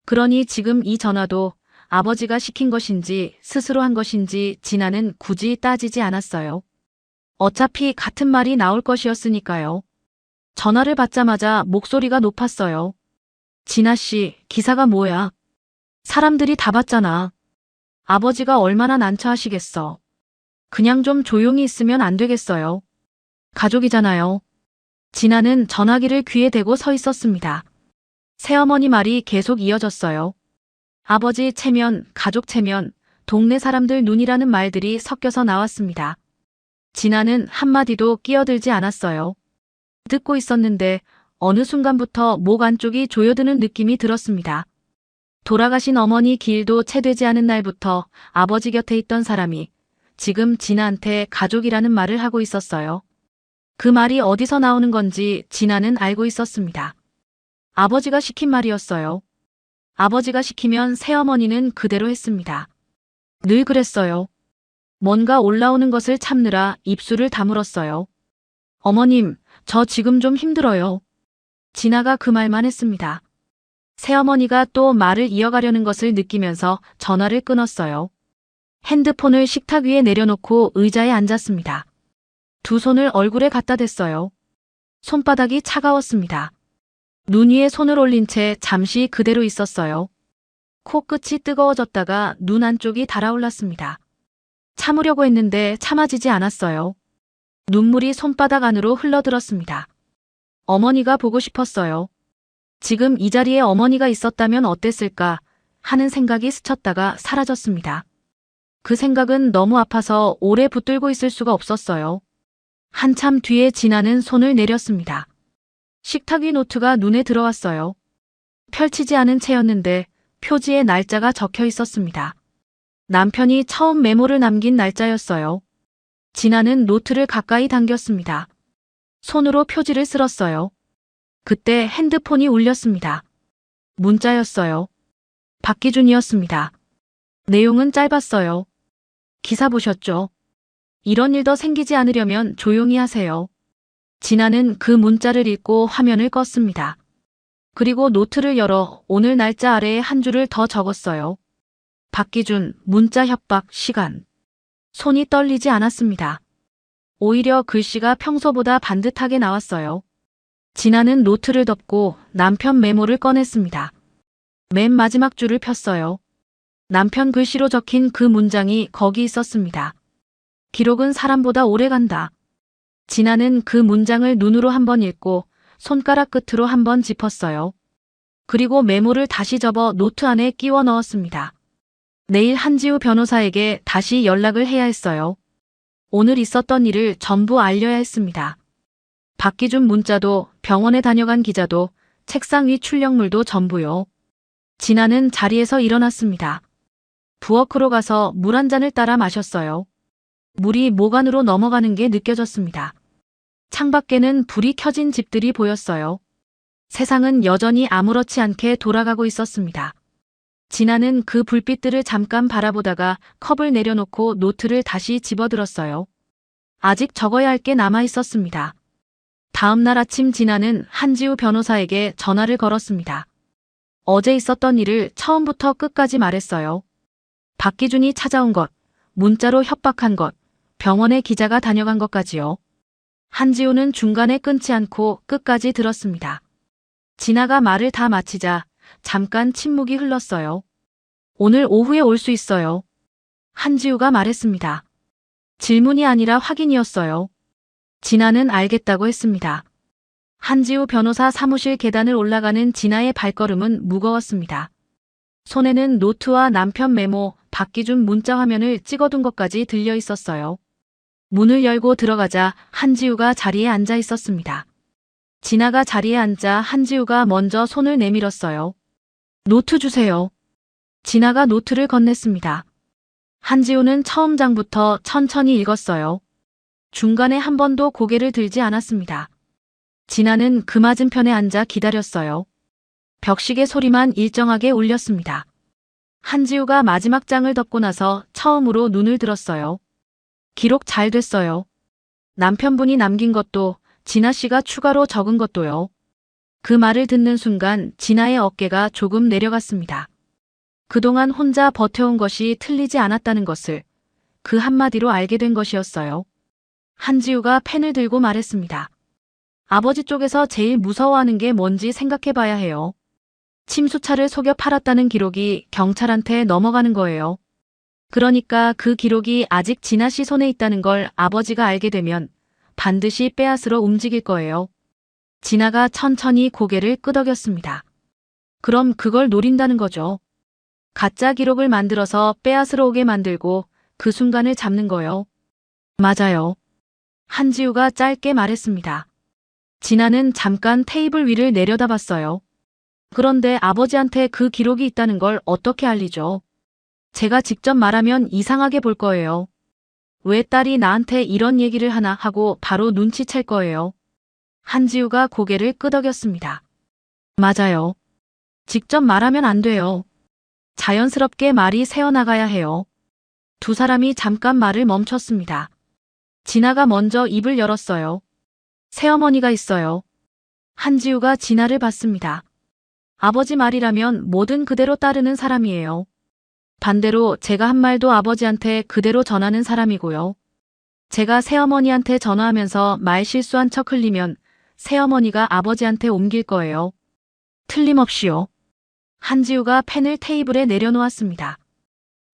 그러니 지금 이 전화도 아버지가 시킨 것인지 스스로 한 것인지 진아는 굳이 따지지 않았어요. 어차피 같은 말이 나올 것이었으니까요. 전화를 받자마자 목소리가 높았어요. 진아 씨, 기사가 뭐야? 사람들이 다 봤잖아. 아버지가 얼마나 난처하시겠어. 그냥 좀 조용히 있으면 안 되겠어요. 가족이잖아요. 진아는 전화기를 귀에 대고 서 있었습니다. 새어머니 말이 계속 이어졌어요. 아버지 체면, 가족 체면, 동네 사람들 눈이라는 말들이 섞여서 나왔습니다. 진아는 한마디도 끼어들지 않았어요. 듣고 있었는데 어느 순간부터 목 안쪽이 조여드는 느낌이 들었습니다. 돌아가신 어머니 기일도 채 되지 않은 날부터 아버지 곁에 있던 사람이 지금 진아한테 가족이라는 말을 하고 있었어요. 그 말이 어디서 나오는 건지 진아는 알고 있었습니다. 아버지가 시킨 말이었어요. 아버지가 시키면 새어머니는 그대로 했습니다. 늘 그랬어요. 뭔가 올라오는 것을 참느라 입술을 다물었어요. 어머님, 저 지금 좀 힘들어요. 진아가 그 말만 했습니다. 새어머니가 또 말을 이어가려는 것을 느끼면서 전화를 끊었어요. 핸드폰을 식탁 위에 내려놓고 의자에 앉았습니다. 두 손을 얼굴에 갖다 댔어요. 손바닥이 차가웠습니다. 눈 위에 손을 올린 채 잠시 그대로 있었어요. 코끝이 뜨거워졌다가 눈 안쪽이 달아올랐습니다. 참으려고 했는데 참아지지 않았어요. 눈물이 손바닥 안으로 흘러들었습니다. 어머니가 보고 싶었어요. 지금 이 자리에 어머니가 있었다면 어땠을까 하는 생각이 스쳤다가 사라졌습니다. 그 생각은 너무 아파서 오래 붙들고 있을 수가 없었어요. 한참 뒤에 진아는 손을 내렸습니다. 식탁 위 노트가 눈에 들어왔어요. 펼치지 않은 채였는데 표지에 날짜가 적혀 있었습니다. 남편이 처음 메모를 남긴 날짜였어요. 진아는 노트를 가까이 당겼습니다. 손으로 표지를 쓸었어요. 그때 핸드폰이 울렸습니다. 문자였어요. 박기준이었습니다. 내용은 짧았어요. 기사 보셨죠? 이런 일 더 생기지 않으려면 조용히 하세요. 진아는 그 문자를 읽고 화면을 껐습니다. 그리고 노트를 열어 오늘 날짜 아래에 한 줄을 더 적었어요. 박기준, 문자 협박, 시간. 손이 떨리지 않았습니다. 오히려 글씨가 평소보다 반듯하게 나왔어요. 진아는 노트를 덮고 남편 메모를 꺼냈습니다. 맨 마지막 줄을 폈어요. 남편 글씨로 적힌 그 문장이 거기 있었습니다. 기록은 사람보다 오래 간다. 진아는 그 문장을 눈으로 한번 읽고 손가락 끝으로 한번 짚었어요. 그리고 메모를 다시 접어 노트 안에 끼워 넣었습니다. 내일 한지우 변호사에게 다시 연락을 해야 했어요. 오늘 있었던 일을 전부 알려야 했습니다. 박기준 문자도 병원에 다녀간 기자도 책상 위 출력물도 전부요. 진아는 자리에서 일어났습니다. 부엌으로 가서 물 한 잔을 따라 마셨어요. 물이 목 안으로 넘어가는 게 느껴졌습니다. 창밖에는 불이 켜진 집들이 보였어요. 세상은 여전히 아무렇지 않게 돌아가고 있었습니다. 진아는 그 불빛들을 잠깐 바라보다가 컵을 내려놓고 노트를 다시 집어들었어요. 아직 적어야 할 게 남아 있었습니다. 다음 날 아침 진아는 한지우 변호사에게 전화를 걸었습니다. 어제 있었던 일을 처음부터 끝까지 말했어요. 박기준이 찾아온 것, 문자로 협박한 것, 병원에 기자가 다녀간 것까지요. 한지우는 중간에 끊지 않고 끝까지 들었습니다. 진아가 말을 다 마치자 잠깐 침묵이 흘렀어요. 오늘 오후에 올 수 있어요. 한지우가 말했습니다. 질문이 아니라 확인이었어요. 진아는 알겠다고 했습니다. 한지우 변호사 사무실 계단을 올라가는 진아의 발걸음은 무거웠습니다. 손에는 노트와 남편 메모, 받기 준 문자 화면을 찍어둔 것까지 들려 있었어요. 문을 열고 들어가자 한지우가 자리에 앉아 있었습니다. 진아가 자리에 앉자 한지우가 먼저 손을 내밀었어요. 노트 주세요. 진아가 노트를 건넸습니다. 한지우는 처음 장부터 천천히 읽었어요. 중간에 한 번도 고개를 들지 않았습니다. 진아는 그 맞은편에 앉아 기다렸어요. 벽시계 소리만 일정하게 울렸습니다. 한지우가 마지막 장을 덮고 나서 처음으로 눈을 들었어요. 기록 잘 됐어요. 남편분이 남긴 것도 진아 씨가 추가로 적은 것도요. 그 말을 듣는 순간 진아의 어깨가 조금 내려갔습니다. 그동안 혼자 버텨온 것이 틀리지 않았다는 것을 그 한마디로 알게 된 것이었어요. 한지우가 펜을 들고 말했습니다. 아버지 쪽에서 제일 무서워하는 게 뭔지 생각해 봐야 해요. 침수차를 속여 팔았다는 기록이 경찰한테 넘어가는 거예요. 그러니까 그 기록이 아직 진아 씨 손에 있다는 걸 아버지가 알게 되면 반드시 빼앗으러 움직일 거예요. 진아가 천천히 고개를 끄덕였습니다. 그럼 그걸 노린다는 거죠. 가짜 기록을 만들어서 빼앗으러 오게 만들고 그 순간을 잡는 거요. 맞아요. 한지우가 짧게 말했습니다. 진아는 잠깐 테이블 위를 내려다봤어요. 그런데 아버지한테 그 기록이 있다는 걸 어떻게 알리죠? 제가 직접 말하면 이상하게 볼 거예요. 왜 딸이 나한테 이런 얘기를 하나 하고 바로 눈치챌 거예요. 한지우가 고개를 끄덕였습니다. 맞아요. 직접 말하면 안 돼요. 자연스럽게 말이 새어나가야 해요. 두 사람이 잠깐 말을 멈췄습니다. 진아가 먼저 입을 열었어요. 새어머니가 있어요. 한지우가 진아를 봤습니다. 아버지 말이라면 뭐든 그대로 따르는 사람이에요. 반대로 제가 한 말도 아버지한테 그대로 전하는 사람이고요. 제가 새어머니한테 전화하면서 말 실수한 척 흘리면 새어머니가 아버지한테 옮길 거예요. 틀림없이요. 한지우가 펜을 테이블에 내려놓았습니다.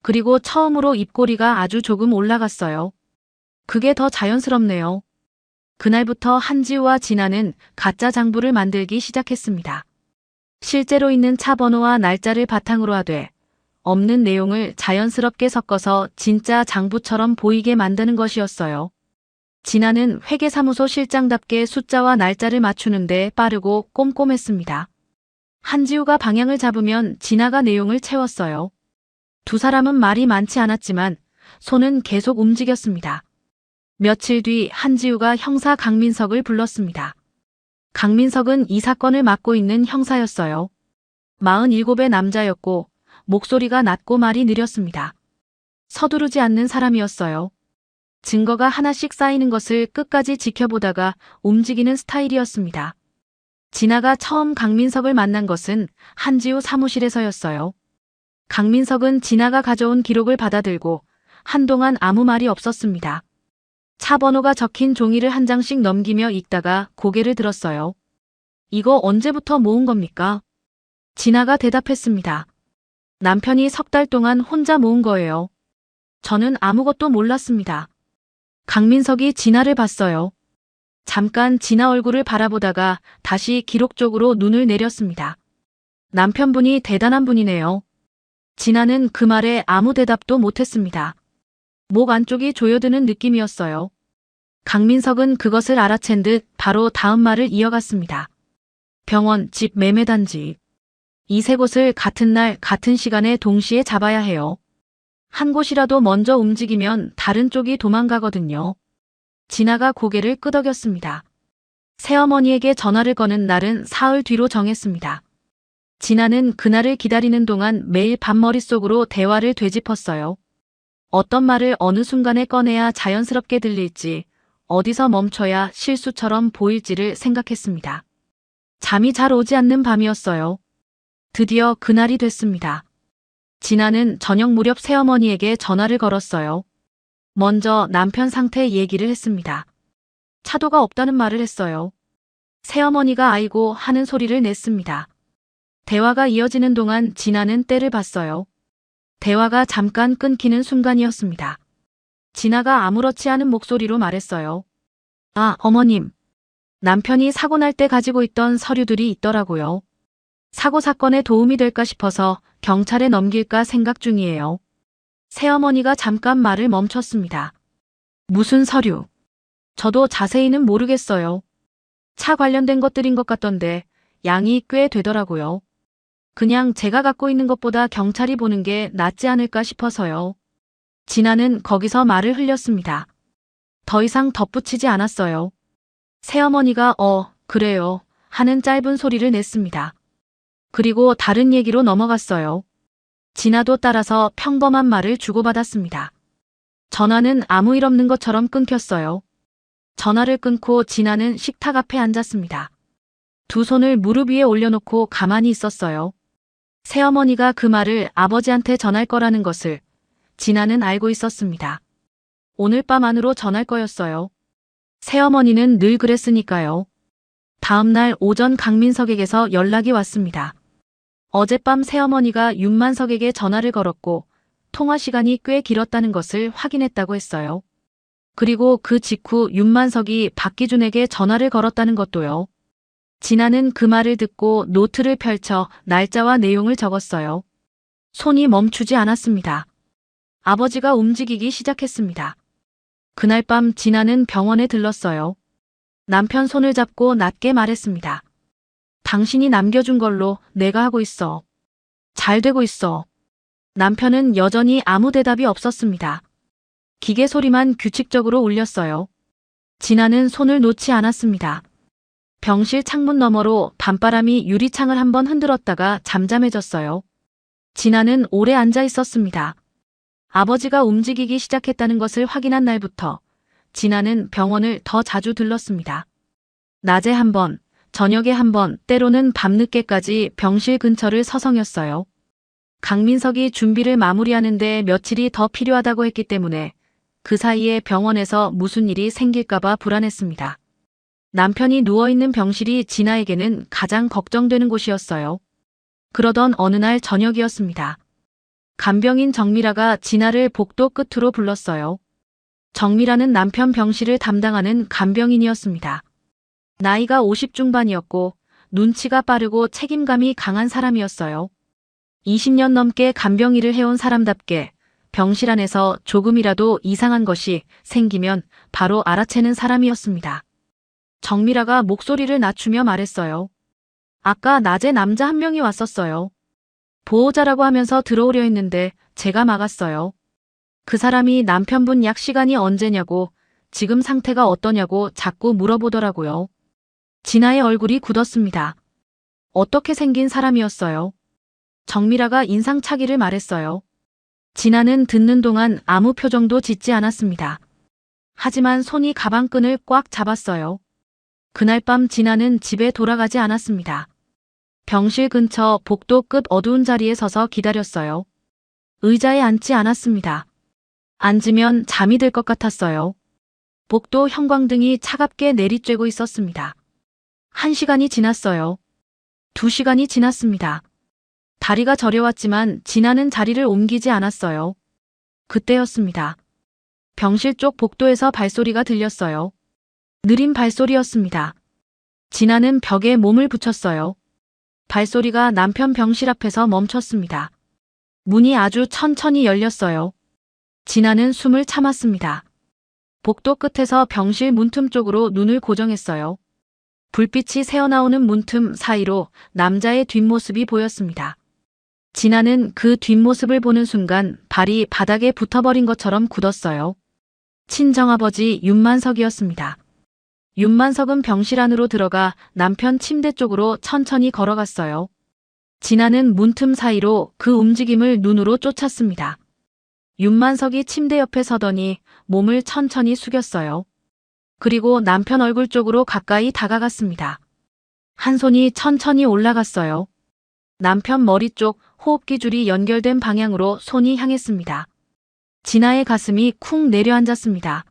그리고 처음으로 입꼬리가 아주 조금 올라갔어요. 그게 더 자연스럽네요. 그날부터 한지우와 진아는 가짜 장부를 만들기 시작했습니다. 실제로 있는 차 번호와 날짜를 바탕으로 하되 없는 내용을 자연스럽게 섞어서 진짜 장부처럼 보이게 만드는 것이었어요. 진아는 회계사무소 실장답게 숫자와 날짜를 맞추는데 빠르고 꼼꼼했습니다. 한지우가 방향을 잡으면 진아가 내용을 채웠어요. 두 사람은 말이 많지 않았지만 손은 계속 움직였습니다. 며칠 뒤 한지우가 형사 강민석을 불렀습니다. 강민석은 이 사건을 맡고 있는 형사였어요. 47의 남자였고 목소리가 낮고 말이 느렸습니다. 서두르지 않는 사람이었어요. 증거가 하나씩 쌓이는 것을 끝까지 지켜보다가 움직이는 스타일이었습니다. 진아가 처음 강민석을 만난 것은 한지우 사무실에서였어요. 강민석은 진아가 가져온 기록을 받아들고 한동안 아무 말이 없었습니다. 차 번호가 적힌 종이를 한 장씩 넘기며 읽다가 고개를 들었어요. 이거 언제부터 모은 겁니까? 진아가 대답했습니다. 남편이 석 달 동안 혼자 모은 거예요. 저는 아무것도 몰랐습니다. 강민석이 진아를 봤어요. 잠깐 진아 얼굴을 바라보다가 다시 기록 쪽으로 눈을 내렸습니다. 남편분이 대단한 분이네요. 진아는 그 말에 아무 대답도 못했습니다. 목 안쪽이 조여드는 느낌이었어요. 강민석은 그것을 알아챈 듯 바로 다음 말을 이어갔습니다. 병원, 집, 매매단지. 이 세 곳을 같은 날, 같은 시간에 동시에 잡아야 해요. 한 곳이라도 먼저 움직이면 다른 쪽이 도망가거든요. 진아가 고개를 끄덕였습니다. 새어머니에게 전화를 거는 날은 사흘 뒤로 정했습니다. 진아는 그날을 기다리는 동안 매일 밤 머릿속으로 대화를 되짚었어요. 어떤 말을 어느 순간에 꺼내야 자연스럽게 들릴지, 어디서 멈춰야 실수처럼 보일지를 생각했습니다. 잠이 잘 오지 않는 밤이었어요. 드디어 그날이 됐습니다. 진아는 저녁 무렵 새어머니에게 전화를 걸었어요. 먼저 남편 상태 얘기를 했습니다. 차도가 없다는 말을 했어요. 새어머니가 아이고 하는 소리를 냈습니다. 대화가 이어지는 동안 진아는 때를 봤어요. 대화가 잠깐 끊기는 순간이었습니다. 진아가 아무렇지 않은 목소리로 말했어요. 아, 어머님. 남편이 사고 날 때 가지고 있던 서류들이 있더라고요. 사고 사건에 도움이 될까 싶어서 경찰에 넘길까 생각 중이에요. 새어머니가 잠깐 말을 멈췄습니다. 무슨 서류? 저도 자세히는 모르겠어요. 차 관련된 것들인 것 같던데 양이 꽤 되더라고요. 그냥 제가 갖고 있는 것보다 경찰이 보는 게 낫지 않을까 싶어서요. 진아는 거기서 말을 흘렸습니다. 더 이상 덧붙이지 않았어요. 새어머니가 그래요 하는 짧은 소리를 냈습니다. 그리고 다른 얘기로 넘어갔어요. 진아도 따라서 평범한 말을 주고받았습니다. 전화는 아무 일 없는 것처럼 끊겼어요. 전화를 끊고 진아는 식탁 앞에 앉았습니다. 두 손을 무릎 위에 올려놓고 가만히 있었어요. 새어머니가 그 말을 아버지한테 전할 거라는 것을 진아는 알고 있었습니다. 오늘 밤 안으로 전할 거였어요. 새어머니는 늘 그랬으니까요. 다음 날 오전 강민석에게서 연락이 왔습니다. 어젯밤 새어머니가 윤만석에게 전화를 걸었고 통화 시간이 꽤 길었다는 것을 확인했다고 했어요. 그리고 그 직후 윤만석이 박기준에게 전화를 걸었다는 것도요. 진아는 그 말을 듣고 노트를 펼쳐 날짜와 내용을 적었어요. 손이 멈추지 않았습니다. 아버지가 움직이기 시작했습니다. 그날 밤 진아는 병원에 들렀어요. 남편 손을 잡고 낮게 말했습니다. 당신이 남겨준 걸로 내가 하고 있어. 잘 되고 있어. 남편은 여전히 아무 대답이 없었습니다. 기계 소리만 규칙적으로 울렸어요. 진아는 손을 놓지 않았습니다. 병실 창문 너머로 밤바람이 유리창을 한번 흔들었다가 잠잠해졌어요. 진아는 오래 앉아 있었습니다. 아버지가 움직이기 시작했다는 것을 확인한 날부터 진아는 병원을 더 자주 들렀습니다. 낮에 한 번, 저녁에 한 번, 때로는 밤늦게까지 병실 근처를 서성였어요. 강민석이 준비를 마무리하는데 며칠이 더 필요하다고 했기 때문에 그 사이에 병원에서 무슨 일이 생길까봐 불안했습니다. 남편이 누워있는 병실이 진아에게는 가장 걱정되는 곳이었어요. 그러던 어느 날 저녁이었습니다. 간병인 정미라가 진아를 복도 끝으로 불렀어요. 정미라는 남편 병실을 담당하는 간병인이었습니다. 나이가 50 중반이었고 눈치가 빠르고 책임감이 강한 사람이었어요. 20년 넘게 간병일을 해온 사람답게 병실 안에서 조금이라도 이상한 것이 생기면 바로 알아채는 사람이었습니다. 정미라가 목소리를 낮추며 말했어요. 아까 낮에 남자 한 명이 왔었어요. 보호자라고 하면서 들어오려 했는데 제가 막았어요. 그 사람이 남편분 약 시간이 언제냐고, 지금 상태가 어떠냐고 자꾸 물어보더라고요. 진아의 얼굴이 굳었습니다. 어떻게 생긴 사람이었어요? 정미라가 인상차기를 말했어요. 진아는 듣는 동안 아무 표정도 짓지 않았습니다. 하지만 손이 가방끈을 꽉 잡았어요. 그날 밤 진아는 집에 돌아가지 않았습니다. 병실 근처 복도 끝 어두운 자리에 서서 기다렸어요. 의자에 앉지 않았습니다. 앉으면 잠이 들 것 같았어요. 복도 형광등이 차갑게 내리쬐고 있었습니다. 1시간이 지났어요. 2시간이 지났습니다. 다리가 저려왔지만 진아는 자리를 옮기지 않았어요. 그때였습니다. 병실 쪽 복도에서 발소리가 들렸어요. 느린 발소리였습니다. 진아는 벽에 몸을 붙였어요. 발소리가 남편 병실 앞에서 멈췄습니다. 문이 아주 천천히 열렸어요. 진아는 숨을 참았습니다. 복도 끝에서 병실 문틈 쪽으로 눈을 고정했어요. 불빛이 새어나오는 문틈 사이로 남자의 뒷모습이 보였습니다. 진아는 그 뒷모습을 보는 순간 발이 바닥에 붙어버린 것처럼 굳었어요. 친정아버지 윤만석이었습니다. 윤만석은 병실 안으로 들어가 남편 침대 쪽으로 천천히 걸어갔어요. 진아는 문틈 사이로 그 움직임을 눈으로 쫓았습니다. 윤만석이 침대 옆에 서더니 몸을 천천히 숙였어요. 그리고 남편 얼굴 쪽으로 가까이 다가갔습니다. 한 손이 천천히 올라갔어요. 남편 머리 쪽 호흡기 줄이 연결된 방향으로 손이 향했습니다. 진아의 가슴이 쿵 내려앉았습니다.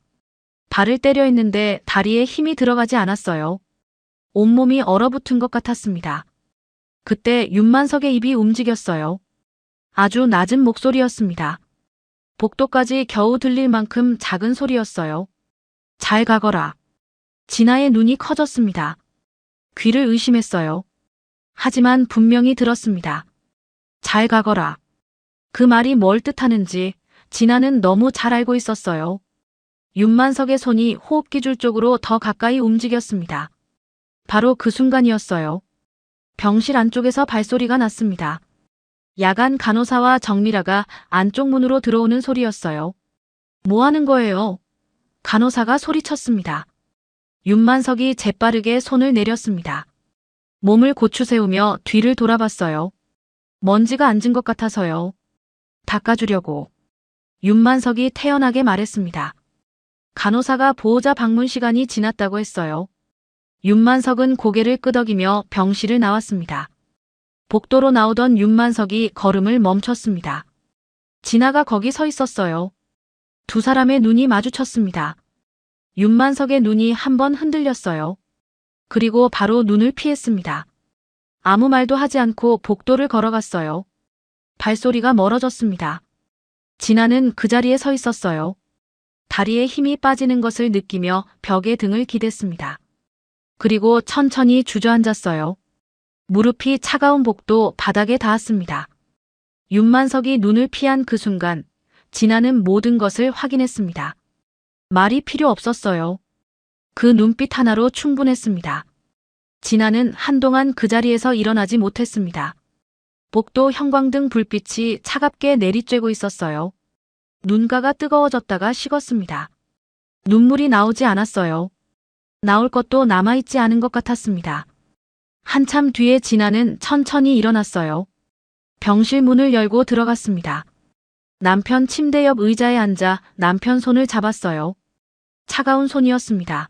발을 때려 했는데 다리에 힘이 들어가지 않았어요. 온몸이 얼어붙은 것 같았습니다. 그때 윤만석의 입이 움직였어요. 아주 낮은 목소리였습니다. 복도까지 겨우 들릴 만큼 작은 소리였어요. 잘 가거라. 진아의 눈이 커졌습니다. 귀를 의심했어요. 하지만 분명히 들었습니다. 잘 가거라. 그 말이 뭘 뜻하는지 진아는 너무 잘 알고 있었어요. 윤만석의 손이 호흡기줄 쪽으로 더 가까이 움직였습니다. 바로 그 순간이었어요. 병실 안쪽에서 발소리가 났습니다. 야간 간호사와 정미라가 안쪽 문으로 들어오는 소리였어요. 뭐 하는 거예요? 간호사가 소리쳤습니다. 윤만석이 재빠르게 손을 내렸습니다. 몸을 고추 세우며 뒤를 돌아봤어요. 먼지가 앉은 것 같아서요. 닦아주려고. 윤만석이 태연하게 말했습니다. 간호사가 보호자 방문 시간이 지났다고 했어요. 윤만석은 고개를 끄덕이며 병실을 나왔습니다. 복도로 나오던 윤만석이 걸음을 멈췄습니다. 진아가 거기 서 있었어요. 두 사람의 눈이 마주쳤습니다. 윤만석의 눈이 한번 흔들렸어요. 그리고 바로 눈을 피했습니다. 아무 말도 하지 않고 복도를 걸어갔어요. 발소리가 멀어졌습니다. 진아는 그 자리에 서 있었어요. 다리에 힘이 빠지는 것을 느끼며 벽에 등을 기댔습니다. 그리고 천천히 주저앉았어요. 무릎이 차가운 복도 바닥에 닿았습니다. 윤만석이 눈을 피한 그 순간 진아는 모든 것을 확인했습니다. 말이 필요 없었어요. 그 눈빛 하나로 충분했습니다. 진아는 한동안 그 자리에서 일어나지 못했습니다. 복도 형광등 불빛이 차갑게 내리쬐고 있었어요. 눈가가 뜨거워졌다가 식었습니다. 눈물이 나오지 않았어요. 나올 것도 남아있지 않은 것 같았습니다. 한참 뒤에 진아는 천천히 일어났어요. 병실 문을 열고 들어갔습니다. 남편 침대 옆 의자에 앉아 남편 손을 잡았어요. 차가운 손이었습니다.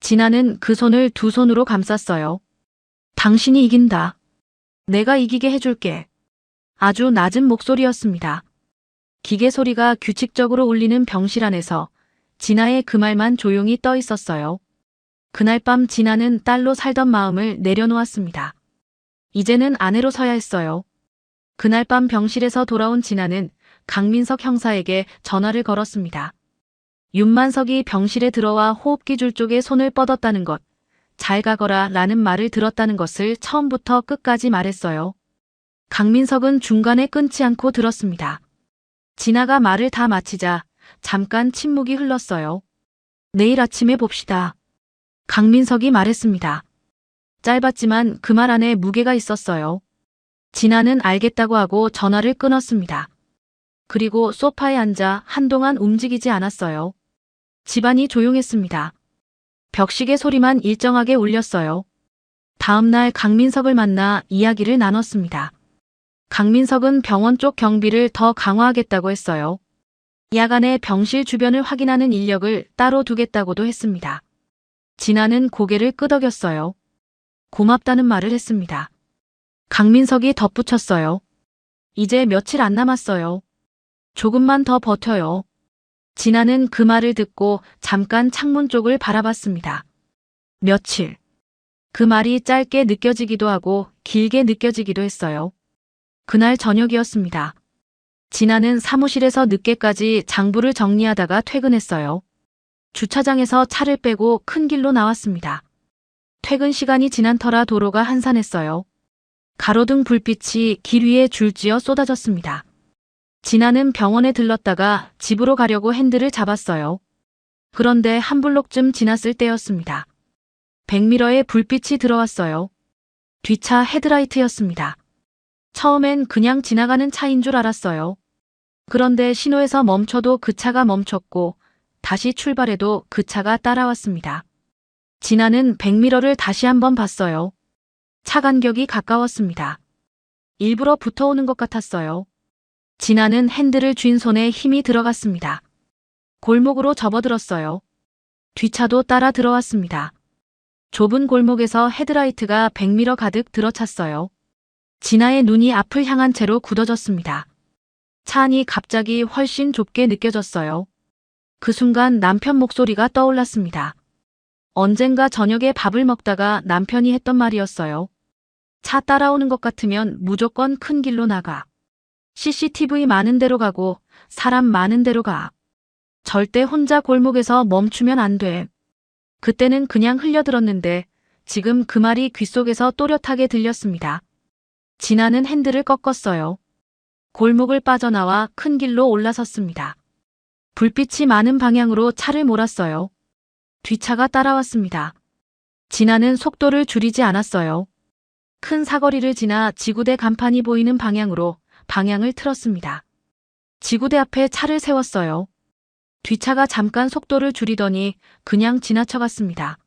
진아는 그 손을 두 손으로 감쌌어요. 당신이 이긴다. 내가 이기게 해줄게. 아주 낮은 목소리였습니다. 기계 소리가 규칙적으로 울리는 병실 안에서 진아의 그 말만 조용히 떠 있었어요. 그날 밤 진아는 딸로 살던 마음을 내려놓았습니다. 이제는 아내로 서야 했어요. 그날 밤 병실에서 돌아온 진아는 강민석 형사에게 전화를 걸었습니다. 윤만석이 병실에 들어와 호흡기 줄 쪽에 손을 뻗었다는 것, 잘 가거라 라는 말을 들었다는 것을 처음부터 끝까지 말했어요. 강민석은 중간에 끊지 않고 들었습니다. 진아가 말을 다 마치자 잠깐 침묵이 흘렀어요. 내일 아침에 봅시다. 강민석이 말했습니다. 짧았지만 그 말 안에 무게가 있었어요. 진아는 알겠다고 하고 전화를 끊었습니다. 그리고 소파에 앉아 한동안 움직이지 않았어요. 집안이 조용했습니다. 벽시계 소리만 일정하게 울렸어요. 다음 날 강민석을 만나 이야기를 나눴습니다. 강민석은 병원 쪽 경비를 더 강화하겠다고 했어요. 야간에 병실 주변을 확인하는 인력을 따로 두겠다고도 했습니다. 진아는 고개를 끄덕였어요. 고맙다는 말을 했습니다. 강민석이 덧붙였어요. 이제 며칠 안 남았어요. 조금만 더 버텨요. 진아는 그 말을 듣고 잠깐 창문 쪽을 바라봤습니다. 며칠. 그 말이 짧게 느껴지기도 하고 길게 느껴지기도 했어요. 그날 저녁이었습니다. 진아는 사무실에서 늦게까지 장부를 정리하다가 퇴근했어요. 주차장에서 차를 빼고 큰 길로 나왔습니다. 퇴근 시간이 지난 터라 도로가 한산했어요. 가로등 불빛이 길 위에 줄지어 쏟아졌습니다. 진아는 병원에 들렀다가 집으로 가려고 핸들을 잡았어요. 그런데 한 블록쯤 지났을 때였습니다. 백미러에 불빛이 들어왔어요. 뒷차 헤드라이트였습니다. 처음엔 그냥 지나가는 차인 줄 알았어요. 그런데 신호에서 멈춰도 그 차가 멈췄고 다시 출발해도 그 차가 따라왔습니다. 진아는 백미러를 다시 한번 봤어요. 차 간격이 가까웠습니다. 일부러 붙어오는 것 같았어요. 진아는 핸들을 쥔 손에 힘이 들어갔습니다. 골목으로 접어들었어요. 뒷차도 따라 들어왔습니다. 좁은 골목에서 헤드라이트가 백미러 가득 들어찼어요. 진아의 눈이 앞을 향한 채로 굳어졌습니다. 차 안이 갑자기 훨씬 좁게 느껴졌어요. 그 순간 남편 목소리가 떠올랐습니다. 언젠가 저녁에 밥을 먹다가 남편이 했던 말이었어요. 차 따라오는 것 같으면 무조건 큰 길로 나가. CCTV 많은 데로 가고 사람 많은 데로 가. 절대 혼자 골목에서 멈추면 안 돼. 그때는 그냥 흘려들었는데 지금 그 말이 귓속에서 또렷하게 들렸습니다. 진아는 핸들을 꺾었어요. 골목을 빠져나와 큰 길로 올라섰습니다. 불빛이 많은 방향으로 차를 몰았어요. 뒷차가 따라왔습니다. 진아는 속도를 줄이지 않았어요. 큰 사거리를 지나 지구대 간판이 보이는 방향으로 방향을 틀었습니다. 지구대 앞에 차를 세웠어요. 뒷차가 잠깐 속도를 줄이더니 그냥 지나쳐갔습니다.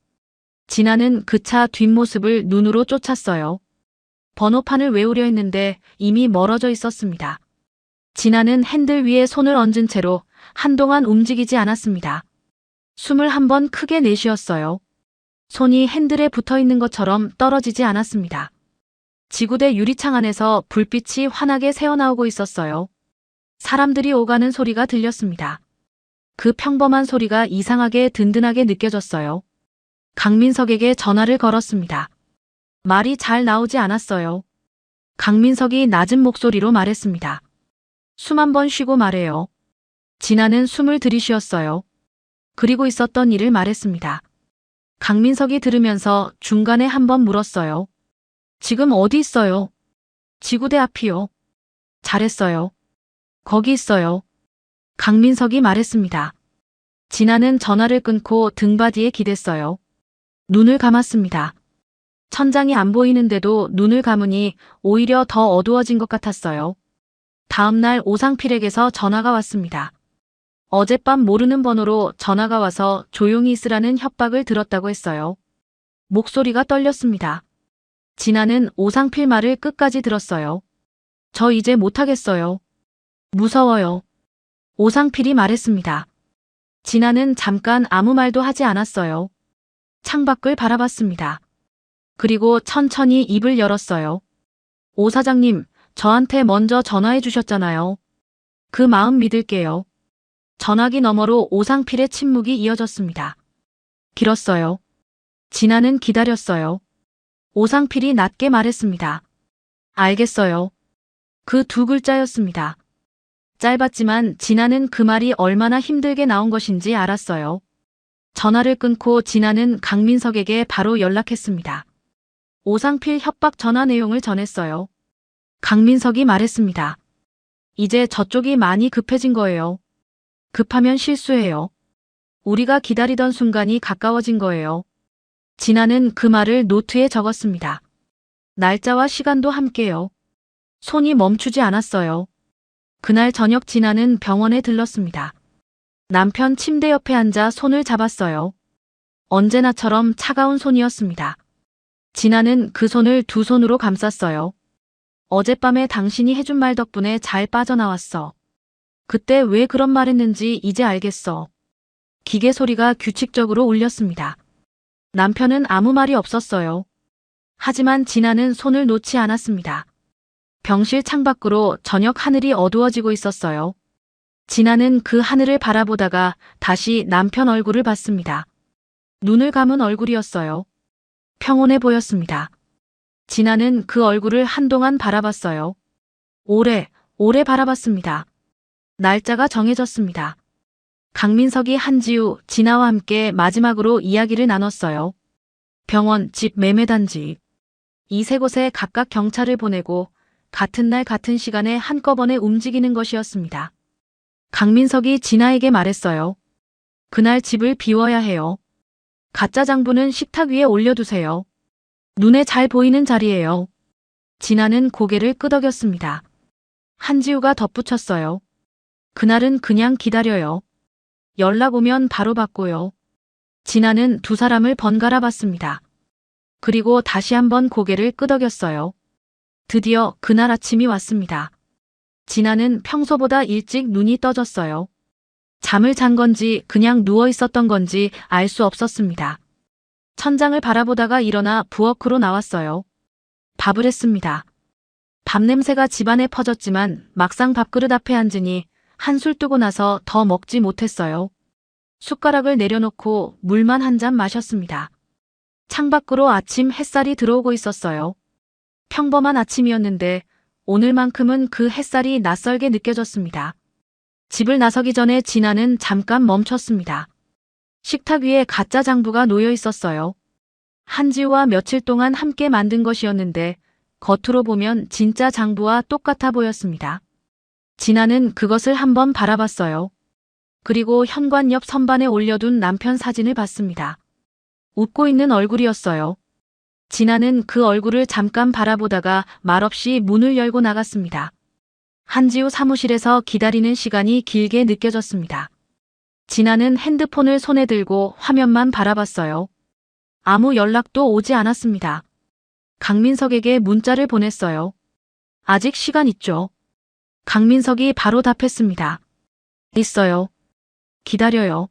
진아는 그 차 뒷모습을 눈으로 쫓았어요. 번호판을 외우려 했는데 이미 멀어져 있었습니다. 진아는 핸들 위에 손을 얹은 채로 한동안 움직이지 않았습니다. 숨을 한번 크게 내쉬었어요. 손이 핸들에 붙어 있는 것처럼 떨어지지 않았습니다. 지구대 유리창 안에서 불빛이 환하게 새어나오고 있었어요. 사람들이 오가는 소리가 들렸습니다. 그 평범한 소리가 이상하게 든든하게 느껴졌어요. 강민석에게 전화를 걸었습니다. 말이 잘 나오지 않았어요. 강민석이 낮은 목소리로 말했습니다. 숨 한 번 쉬고 말해요. 진아는 숨을 들이쉬었어요. 그리고 있었던 일을 말했습니다. 강민석이 들으면서 중간에 한 번 물었어요. 지금 어디 있어요? 지구대 앞이요. 잘했어요. 거기 있어요. 강민석이 말했습니다. 진아는 전화를 끊고 등받이에 기댔어요. 눈을 감았습니다. 천장이 안 보이는데도 눈을 감으니 오히려 더 어두워진 것 같았어요. 다음 날 오상필에게서 전화가 왔습니다. 어젯밤 모르는 번호로 전화가 와서 조용히 있으라는 협박을 들었다고 했어요. 목소리가 떨렸습니다. 진아는 오상필 말을 끝까지 들었어요. 저 이제 못하겠어요. 무서워요. 오상필이 말했습니다. 진아는 잠깐 아무 말도 하지 않았어요. 창밖을 바라봤습니다. 그리고 천천히 입을 열었어요. 오 사장님, 저한테 먼저 전화해 주셨잖아요. 그 마음 믿을게요. 전화기 너머로 오상필의 침묵이 이어졌습니다. 길었어요. 진아는 기다렸어요. 오상필이 낮게 말했습니다. 알겠어요. 그 두 글자였습니다. 짧았지만 진아는 그 말이 얼마나 힘들게 나온 것인지 알았어요. 전화를 끊고 진아는 강민석에게 바로 연락했습니다. 오상필 협박 전화 내용을 전했어요. 강민석이 말했습니다. 이제 저쪽이 많이 급해진 거예요. 급하면 실수해요. 우리가 기다리던 순간이 가까워진 거예요. 진아는 그 말을 노트에 적었습니다. 날짜와 시간도 함께요. 손이 멈추지 않았어요. 그날 저녁 진아는 병원에 들렀습니다. 남편 침대 옆에 앉아 손을 잡았어요. 언제나처럼 차가운 손이었습니다. 진아는 그 손을 두 손으로 감쌌어요. 어젯밤에 당신이 해준 말 덕분에 잘 빠져나왔어. 그때 왜 그런 말 했는지 이제 알겠어. 기계 소리가 규칙적으로 울렸습니다. 남편은 아무 말이 없었어요. 하지만 진아는 손을 놓지 않았습니다. 병실 창밖으로 저녁 하늘이 어두워지고 있었어요. 진아는 그 하늘을 바라보다가 다시 남편 얼굴을 봤습니다. 눈을 감은 얼굴이었어요. 평온해 보였습니다. 진아는 그 얼굴을 한동안 바라봤어요. 오래 바라봤습니다. 날짜가 정해졌습니다. 강민석이 한지우, 진아와 함께 마지막으로 이야기를 나눴어요. 병원, 집, 매매단지. 이 세 곳에 각각 경찰을 보내고 같은 날 같은 시간에 한꺼번에 움직이는 것이었습니다. 강민석이 진아에게 말했어요. 그날 집을 비워야 해요. 가짜 장부는 식탁 위에 올려두세요. 눈에 잘 보이는 자리예요. 진아는 고개를 끄덕였습니다. 한지우가 덧붙였어요. 그날은 그냥 기다려요. 연락 오면 바로 받고요. 진아는 두 사람을 번갈아 봤습니다. 그리고 다시 한번 고개를 끄덕였어요. 드디어 그날 아침이 왔습니다. 진아는 평소보다 일찍 눈이 떠졌어요. 잠을 잔 건지 그냥 누워 있었던 건지 알 수 없었습니다. 천장을 바라보다가 일어나 부엌으로 나왔어요. 밥을 했습니다. 밥 냄새가 집안에 퍼졌지만 막상 밥그릇 앞에 앉으니 한술 뜨고 나서 더 먹지 못했어요. 숟가락을 내려놓고 물만 한 잔 마셨습니다. 창밖으로 아침 햇살이 들어오고 있었어요. 평범한 아침이었는데 오늘만큼은 그 햇살이 낯설게 느껴졌습니다. 집을 나서기 전에 진아는 잠깐 멈췄습니다. 식탁 위에 가짜 장부가 놓여 있었어요. 한지우와 며칠 동안 함께 만든 것이었는데 겉으로 보면 진짜 장부와 똑같아 보였습니다. 진아는 그것을 한번 바라봤어요. 그리고 현관 옆 선반에 올려둔 남편 사진을 봤습니다. 웃고 있는 얼굴이었어요. 진아는 그 얼굴을 잠깐 바라보다가 말없이 문을 열고 나갔습니다. 한지우 사무실에서 기다리는 시간이 길게 느껴졌습니다. 진아는 핸드폰을 손에 들고 화면만 바라봤어요. 아무 연락도 오지 않았습니다. 강민석에게 문자를 보냈어요. 아직 시간 있죠? 강민석이 바로 답했습니다. 있어요. 기다려요.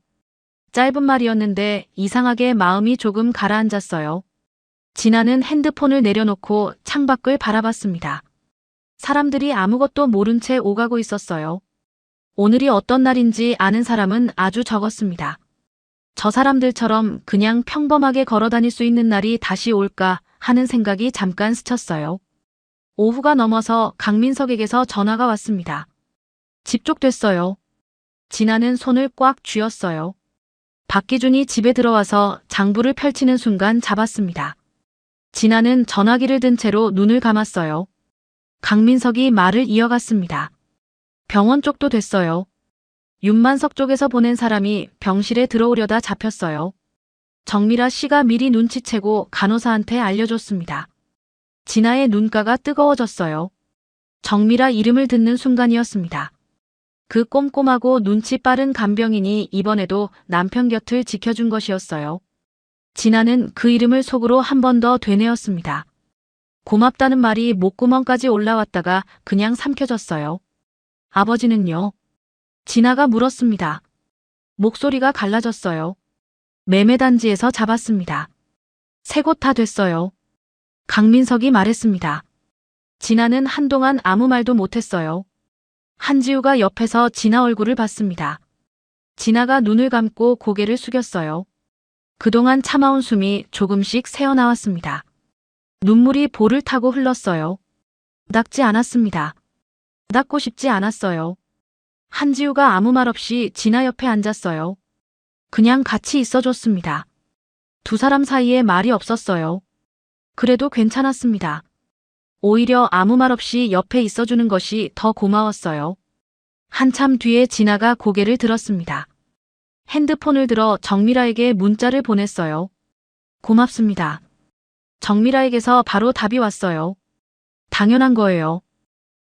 짧은 말이었는데 이상하게 마음이 조금 가라앉았어요. 진아는 핸드폰을 내려놓고 창밖을 바라봤습니다. 사람들이 아무것도 모른 채 오가고 있었어요. 오늘이 어떤 날인지 아는 사람은 아주 적었습니다. 저 사람들처럼 그냥 평범하게 걸어 다닐 수 있는 날이 다시 올까 하는 생각이 잠깐 스쳤어요. 오후가 넘어서 강민석에게서 전화가 왔습니다. 집족됐어요. 진아는 손을 꽉 쥐었어요. 박기준이 집에 들어와서 장부를 펼치는 순간 잡았습니다. 진아는 전화기를 든 채로 눈을 감았어요. 강민석이 말을 이어갔습니다. 병원 쪽도 됐어요. 윤만석 쪽에서 보낸 사람이 병실에 들어오려다 잡혔어요. 정미라 씨가 미리 눈치채고 간호사한테 알려줬습니다. 진아의 눈가가 뜨거워졌어요. 정미라 이름을 듣는 순간이었습니다. 그 꼼꼼하고 눈치 빠른 간병인이 이번에도 남편 곁을 지켜준 것이었어요. 진아는 그 이름을 속으로 한 번 더 되뇌었습니다. 고맙다는 말이 목구멍까지 올라왔다가 그냥 삼켜졌어요. 아버지는요? 진아가 물었습니다. 목소리가 갈라졌어요. 매매단지에서 잡았습니다. 새 곳 다 됐어요. 강민석이 말했습니다. 진아는 한동안 아무 말도 못했어요. 한지우가 옆에서 진아 얼굴을 봤습니다. 진아가 눈을 감고 고개를 숙였어요. 그동안 참아온 숨이 조금씩 새어나왔습니다. 눈물이 볼을 타고 흘렀어요. 닦지 않았습니다. 닦고 싶지 않았어요. 한지우가 아무 말 없이 진아 옆에 앉았어요. 그냥 같이 있어줬습니다. 두 사람 사이에 말이 없었어요. 그래도 괜찮았습니다. 오히려 아무 말 없이 옆에 있어주는 것이 더 고마웠어요. 한참 뒤에 진아가 고개를 들었습니다. 핸드폰을 들어 정미라에게 문자를 보냈어요. 고맙습니다. 정미라에게서 바로 답이 왔어요. 당연한 거예요.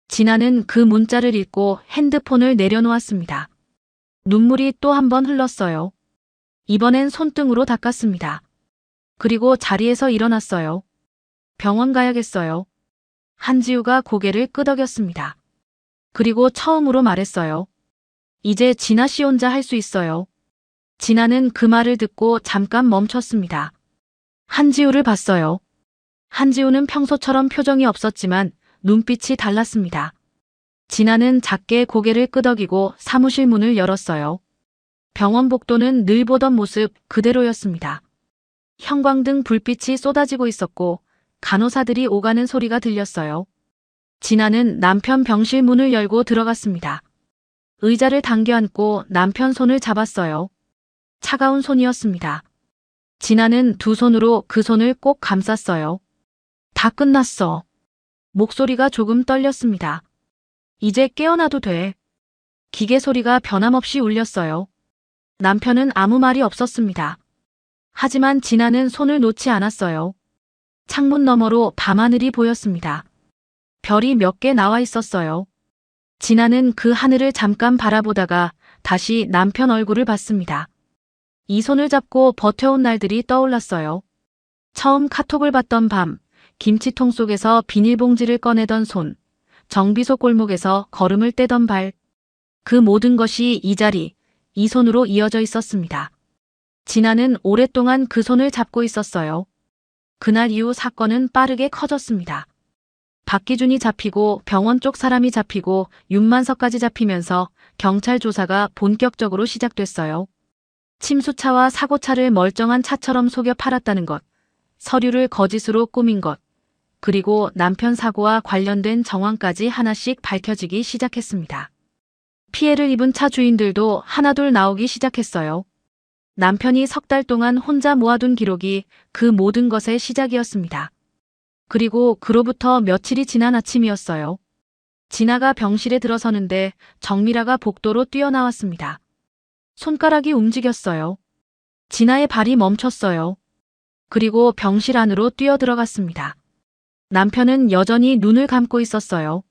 진아는 그 문자를 읽고 핸드폰을 내려놓았습니다. 눈물이 또 한 번 흘렀어요. 이번엔 손등으로 닦았습니다. 그리고 자리에서 일어났어요. 병원 가야겠어요. 한지우가 고개를 끄덕였습니다. 그리고 처음으로 말했어요. 이제 진아 씨 혼자 할 수 있어요. 진아는 그 말을 듣고 잠깐 멈췄습니다. 한지우를 봤어요. 한지우는 평소처럼 표정이 없었지만 눈빛이 달랐습니다. 진아는 작게 고개를 끄덕이고 사무실 문을 열었어요. 병원 복도는 늘 보던 모습 그대로였습니다. 형광등 불빛이 쏟아지고 있었고 간호사들이 오가는 소리가 들렸어요. 진아는 남편 병실 문을 열고 들어갔습니다. 의자를 당겨 앉고 남편 손을 잡았어요. 차가운 손이었습니다. 진아는 두 손으로 그 손을 꼭 감쌌어요. 다 끝났어. 목소리가 조금 떨렸습니다. 이제 깨어나도 돼. 기계 소리가 변함없이 울렸어요. 남편은 아무 말이 없었습니다. 하지만 진아는 손을 놓지 않았어요. 창문 너머로 밤하늘이 보였습니다. 별이 몇 개 나와 있었어요. 진아는 그 하늘을 잠깐 바라보다가 다시 남편 얼굴을 봤습니다. 이 손을 잡고 버텨온 날들이 떠올랐어요. 처음 카톡을 받던 밤, 김치통 속에서 비닐봉지를 꺼내던 손, 정비소 골목에서 걸음을 떼던 발, 그 모든 것이 이 자리, 이 손으로 이어져 있었습니다. 진아는 오랫동안 그 손을 잡고 있었어요. 그날 이후 사건은 빠르게 커졌습니다. 박기준이 잡히고 병원 쪽 사람이 잡히고 윤만석까지 잡히면서 경찰 조사가 본격적으로 시작됐어요. 침수차와 사고차를 멀쩡한 차처럼 속여 팔았다는 것, 서류를 거짓으로 꾸민 것, 그리고 남편 사고와 관련된 정황까지 하나씩 밝혀지기 시작했습니다. 피해를 입은 차 주인들도 하나둘 나오기 시작했어요. 남편이 석 달 동안 혼자 모아둔 기록이 그 모든 것의 시작이었습니다. 그리고 그로부터 며칠이 지난 아침이었어요. 진아가 병실에 들어서는데 정미라가 복도로 뛰어나왔습니다. 손가락이 움직였어요. 진아의 발이 멈췄어요. 그리고 병실 안으로 뛰어들어갔습니다. 남편은 여전히 눈을 감고 있었어요.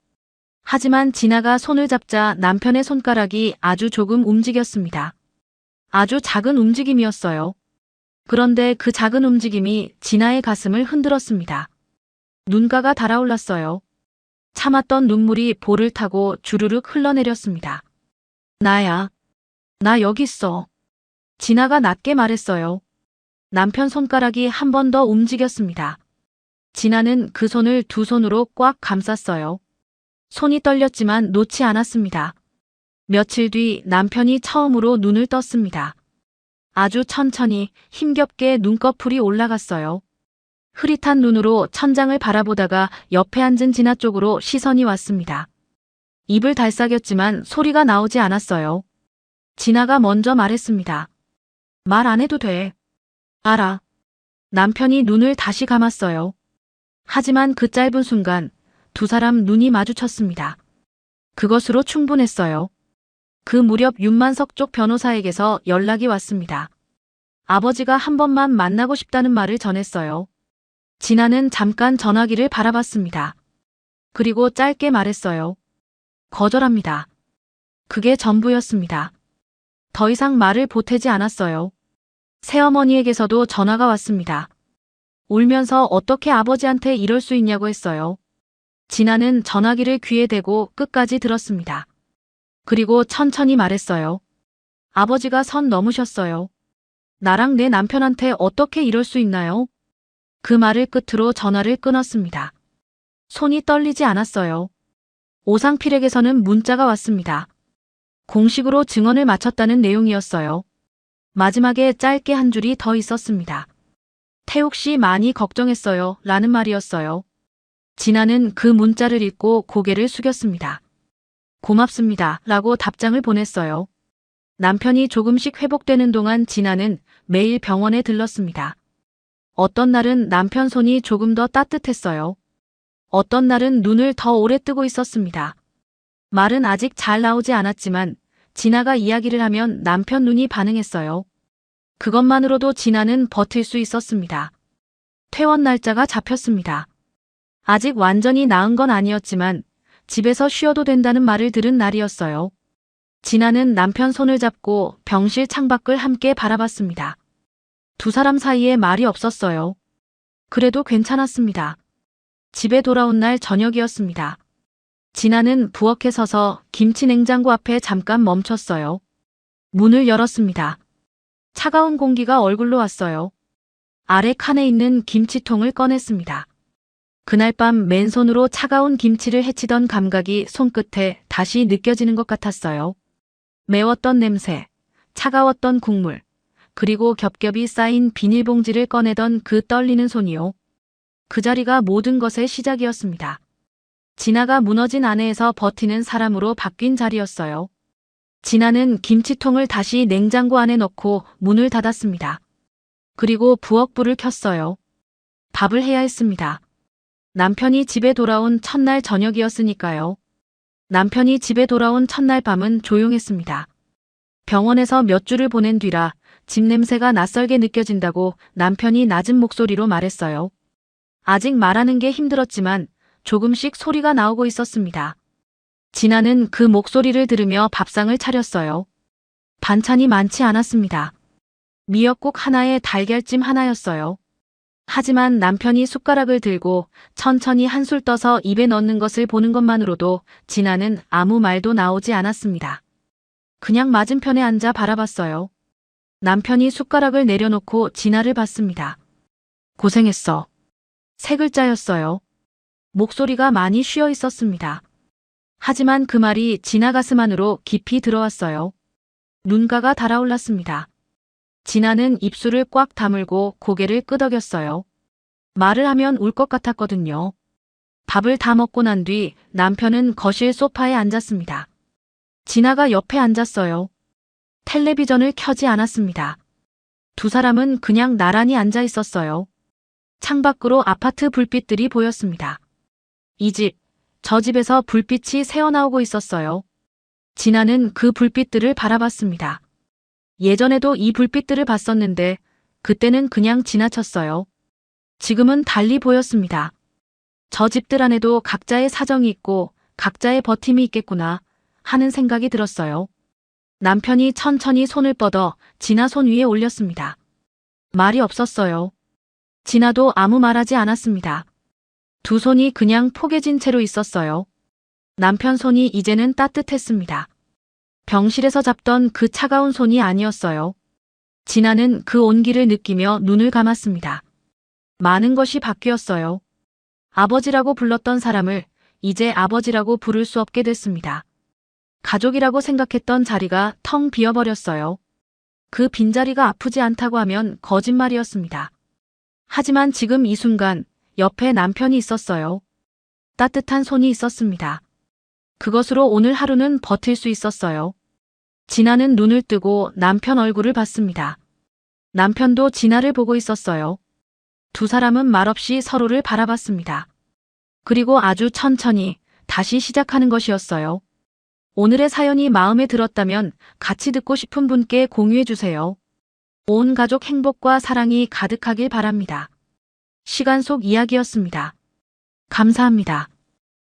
하지만 진아가 손을 잡자 남편의 손가락이 아주 조금 움직였습니다. 아주 작은 움직임이었어요. 그런데 그 작은 움직임이 진아의 가슴을 흔들었습니다. 눈가가 달아올랐어요. 참았던 눈물이 볼을 타고 주르륵 흘러내렸습니다. 나야. 나 여기 있어. 진아가 낮게 말했어요. 남편 손가락이 한 번 더 움직였습니다. 진아는 그 손을 두 손으로 꽉 감쌌어요. 손이 떨렸지만 놓지 않았습니다. 며칠 뒤 남편이 처음으로 눈을 떴습니다. 아주 천천히 힘겹게 눈꺼풀이 올라갔어요. 흐릿한 눈으로 천장을 바라보다가 옆에 앉은 진아 쪽으로 시선이 왔습니다. 입을 달싹였지만 소리가 나오지 않았어요. 진아가 먼저 말했습니다. 말 안 해도 돼. 알아. 남편이 눈을 다시 감았어요. 하지만 그 짧은 순간 두 사람 눈이 마주쳤습니다. 그것으로 충분했어요. 그 무렵 윤만석 쪽 변호사에게서 연락이 왔습니다. 아버지가 한 번만 만나고 싶다는 말을 전했어요. 진아는 잠깐 전화기를 바라봤습니다. 그리고 짧게 말했어요. 거절합니다. 그게 전부였습니다. 더 이상 말을 보태지 않았어요. 새어머니에게서도 전화가 왔습니다. 울면서 어떻게 아버지한테 이럴 수 있냐고 했어요. 진아는 전화기를 귀에 대고 끝까지 들었습니다. 그리고 천천히 말했어요. 아버지가 선 넘으셨어요. 나랑 내 남편한테 어떻게 이럴 수 있나요? 그 말을 끝으로 전화를 끊었습니다. 손이 떨리지 않았어요. 오상필에게서는 문자가 왔습니다. 공식으로 증언을 마쳤다는 내용이었어요. 마지막에 짧게 한 줄이 더 있었습니다. 태욱 씨 많이 걱정했어요. 라는 말이었어요. 진아는 그 문자를 읽고 고개를 숙였습니다. 고맙습니다. 라고 답장을 보냈어요. 남편이 조금씩 회복되는 동안 진아는 매일 병원에 들렀습니다. 어떤 날은 남편 손이 조금 더 따뜻했어요. 어떤 날은 눈을 더 오래 뜨고 있었습니다. 말은 아직 잘 나오지 않았지만 진아가 이야기를 하면 남편 눈이 반응했어요. 그것만으로도 진아는 버틸 수 있었습니다. 퇴원 날짜가 잡혔습니다. 아직 완전히 나은 건 아니었지만 집에서 쉬어도 된다는 말을 들은 날이었어요. 진아는 남편 손을 잡고 병실 창밖을 함께 바라봤습니다. 두 사람 사이에 말이 없었어요. 그래도 괜찮았습니다. 집에 돌아온 날 저녁이었습니다. 진아는 부엌에 서서 김치 냉장고 앞에 잠깐 멈췄어요. 문을 열었습니다. 차가운 공기가 얼굴로 왔어요. 아래 칸에 있는 김치통을 꺼냈습니다. 그날 밤 맨손으로 차가운 김치를 헤치던 감각이 손끝에 다시 느껴지는 것 같았어요. 매웠던 냄새, 차가웠던 국물, 그리고 겹겹이 쌓인 비닐봉지를 꺼내던 그 떨리는 손이요. 그 자리가 모든 것의 시작이었습니다. 진아가 무너진 아내에서 버티는 사람으로 바뀐 자리였어요. 진아는 김치통을 다시 냉장고 안에 넣고 문을 닫았습니다. 그리고 부엌불을 켰어요. 밥을 해야 했습니다. 남편이 집에 돌아온 첫날 저녁이었으니까요. 남편이 집에 돌아온 첫날 밤은 조용했습니다. 병원에서 몇 주를 보낸 뒤라 집 냄새가 낯설게 느껴진다고 남편이 낮은 목소리로 말했어요. 아직 말하는 게 힘들었지만 조금씩 소리가 나오고 있었습니다. 진아는 그 목소리를 들으며 밥상을 차렸어요. 반찬이 많지 않았습니다. 미역국 하나에 달걀찜 하나였어요. 하지만 남편이 숟가락을 들고 천천히 한술 떠서 입에 넣는 것을 보는 것만으로도 진아는 아무 말도 나오지 않았습니다. 그냥 맞은편에 앉아 바라봤어요. 남편이 숟가락을 내려놓고 진아를 봤습니다. 고생했어. 세 글자였어요. 목소리가 많이 쉬어 있었습니다. 하지만 그 말이 진아 가슴 안으로 깊이 들어왔어요. 눈가가 달아올랐습니다. 진아는 입술을 꽉 다물고 고개를 끄덕였어요. 말을 하면 울 것 같았거든요. 밥을 다 먹고 난 뒤 남편은 거실 소파에 앉았습니다. 진아가 옆에 앉았어요. 텔레비전을 켜지 않았습니다. 두 사람은 그냥 나란히 앉아 있었어요. 창밖으로 아파트 불빛들이 보였습니다. 이 집, 저 집에서 불빛이 새어나오고 있었어요. 진아는 그 불빛들을 바라봤습니다. 예전에도 이 불빛들을 봤었는데 그때는 그냥 지나쳤어요. 지금은 달리 보였습니다. 저 집들 안에도 각자의 사정이 있고 각자의 버팀이 있겠구나 하는 생각이 들었어요. 남편이 천천히 손을 뻗어 진아 손 위에 올렸습니다. 말이 없었어요. 진아도 아무 말하지 않았습니다. 두 손이 그냥 포개진 채로 있었어요. 남편 손이 이제는 따뜻했습니다. 병실에서 잡던 그 차가운 손이 아니었어요. 진아는 그 온기를 느끼며 눈을 감았습니다. 많은 것이 바뀌었어요. 아버지라고 불렀던 사람을 이제 아버지라고 부를 수 없게 됐습니다. 가족이라고 생각했던 자리가 텅 비어버렸어요. 그 빈자리가 아프지 않다고 하면 거짓말이었습니다. 하지만 지금 이 순간 옆에 남편이 있었어요. 따뜻한 손이 있었습니다. 그것으로 오늘 하루는 버틸 수 있었어요. 진아는 눈을 뜨고 남편 얼굴을 봤습니다. 남편도 진아를 보고 있었어요. 두 사람은 말없이 서로를 바라봤습니다. 그리고 아주 천천히 다시 시작하는 것이었어요. 오늘의 사연이 마음에 들었다면 같이 듣고 싶은 분께 공유해 주세요. 온 가족 행복과 사랑이 가득하길 바랍니다. 시간 속 이야기였습니다. 감사합니다.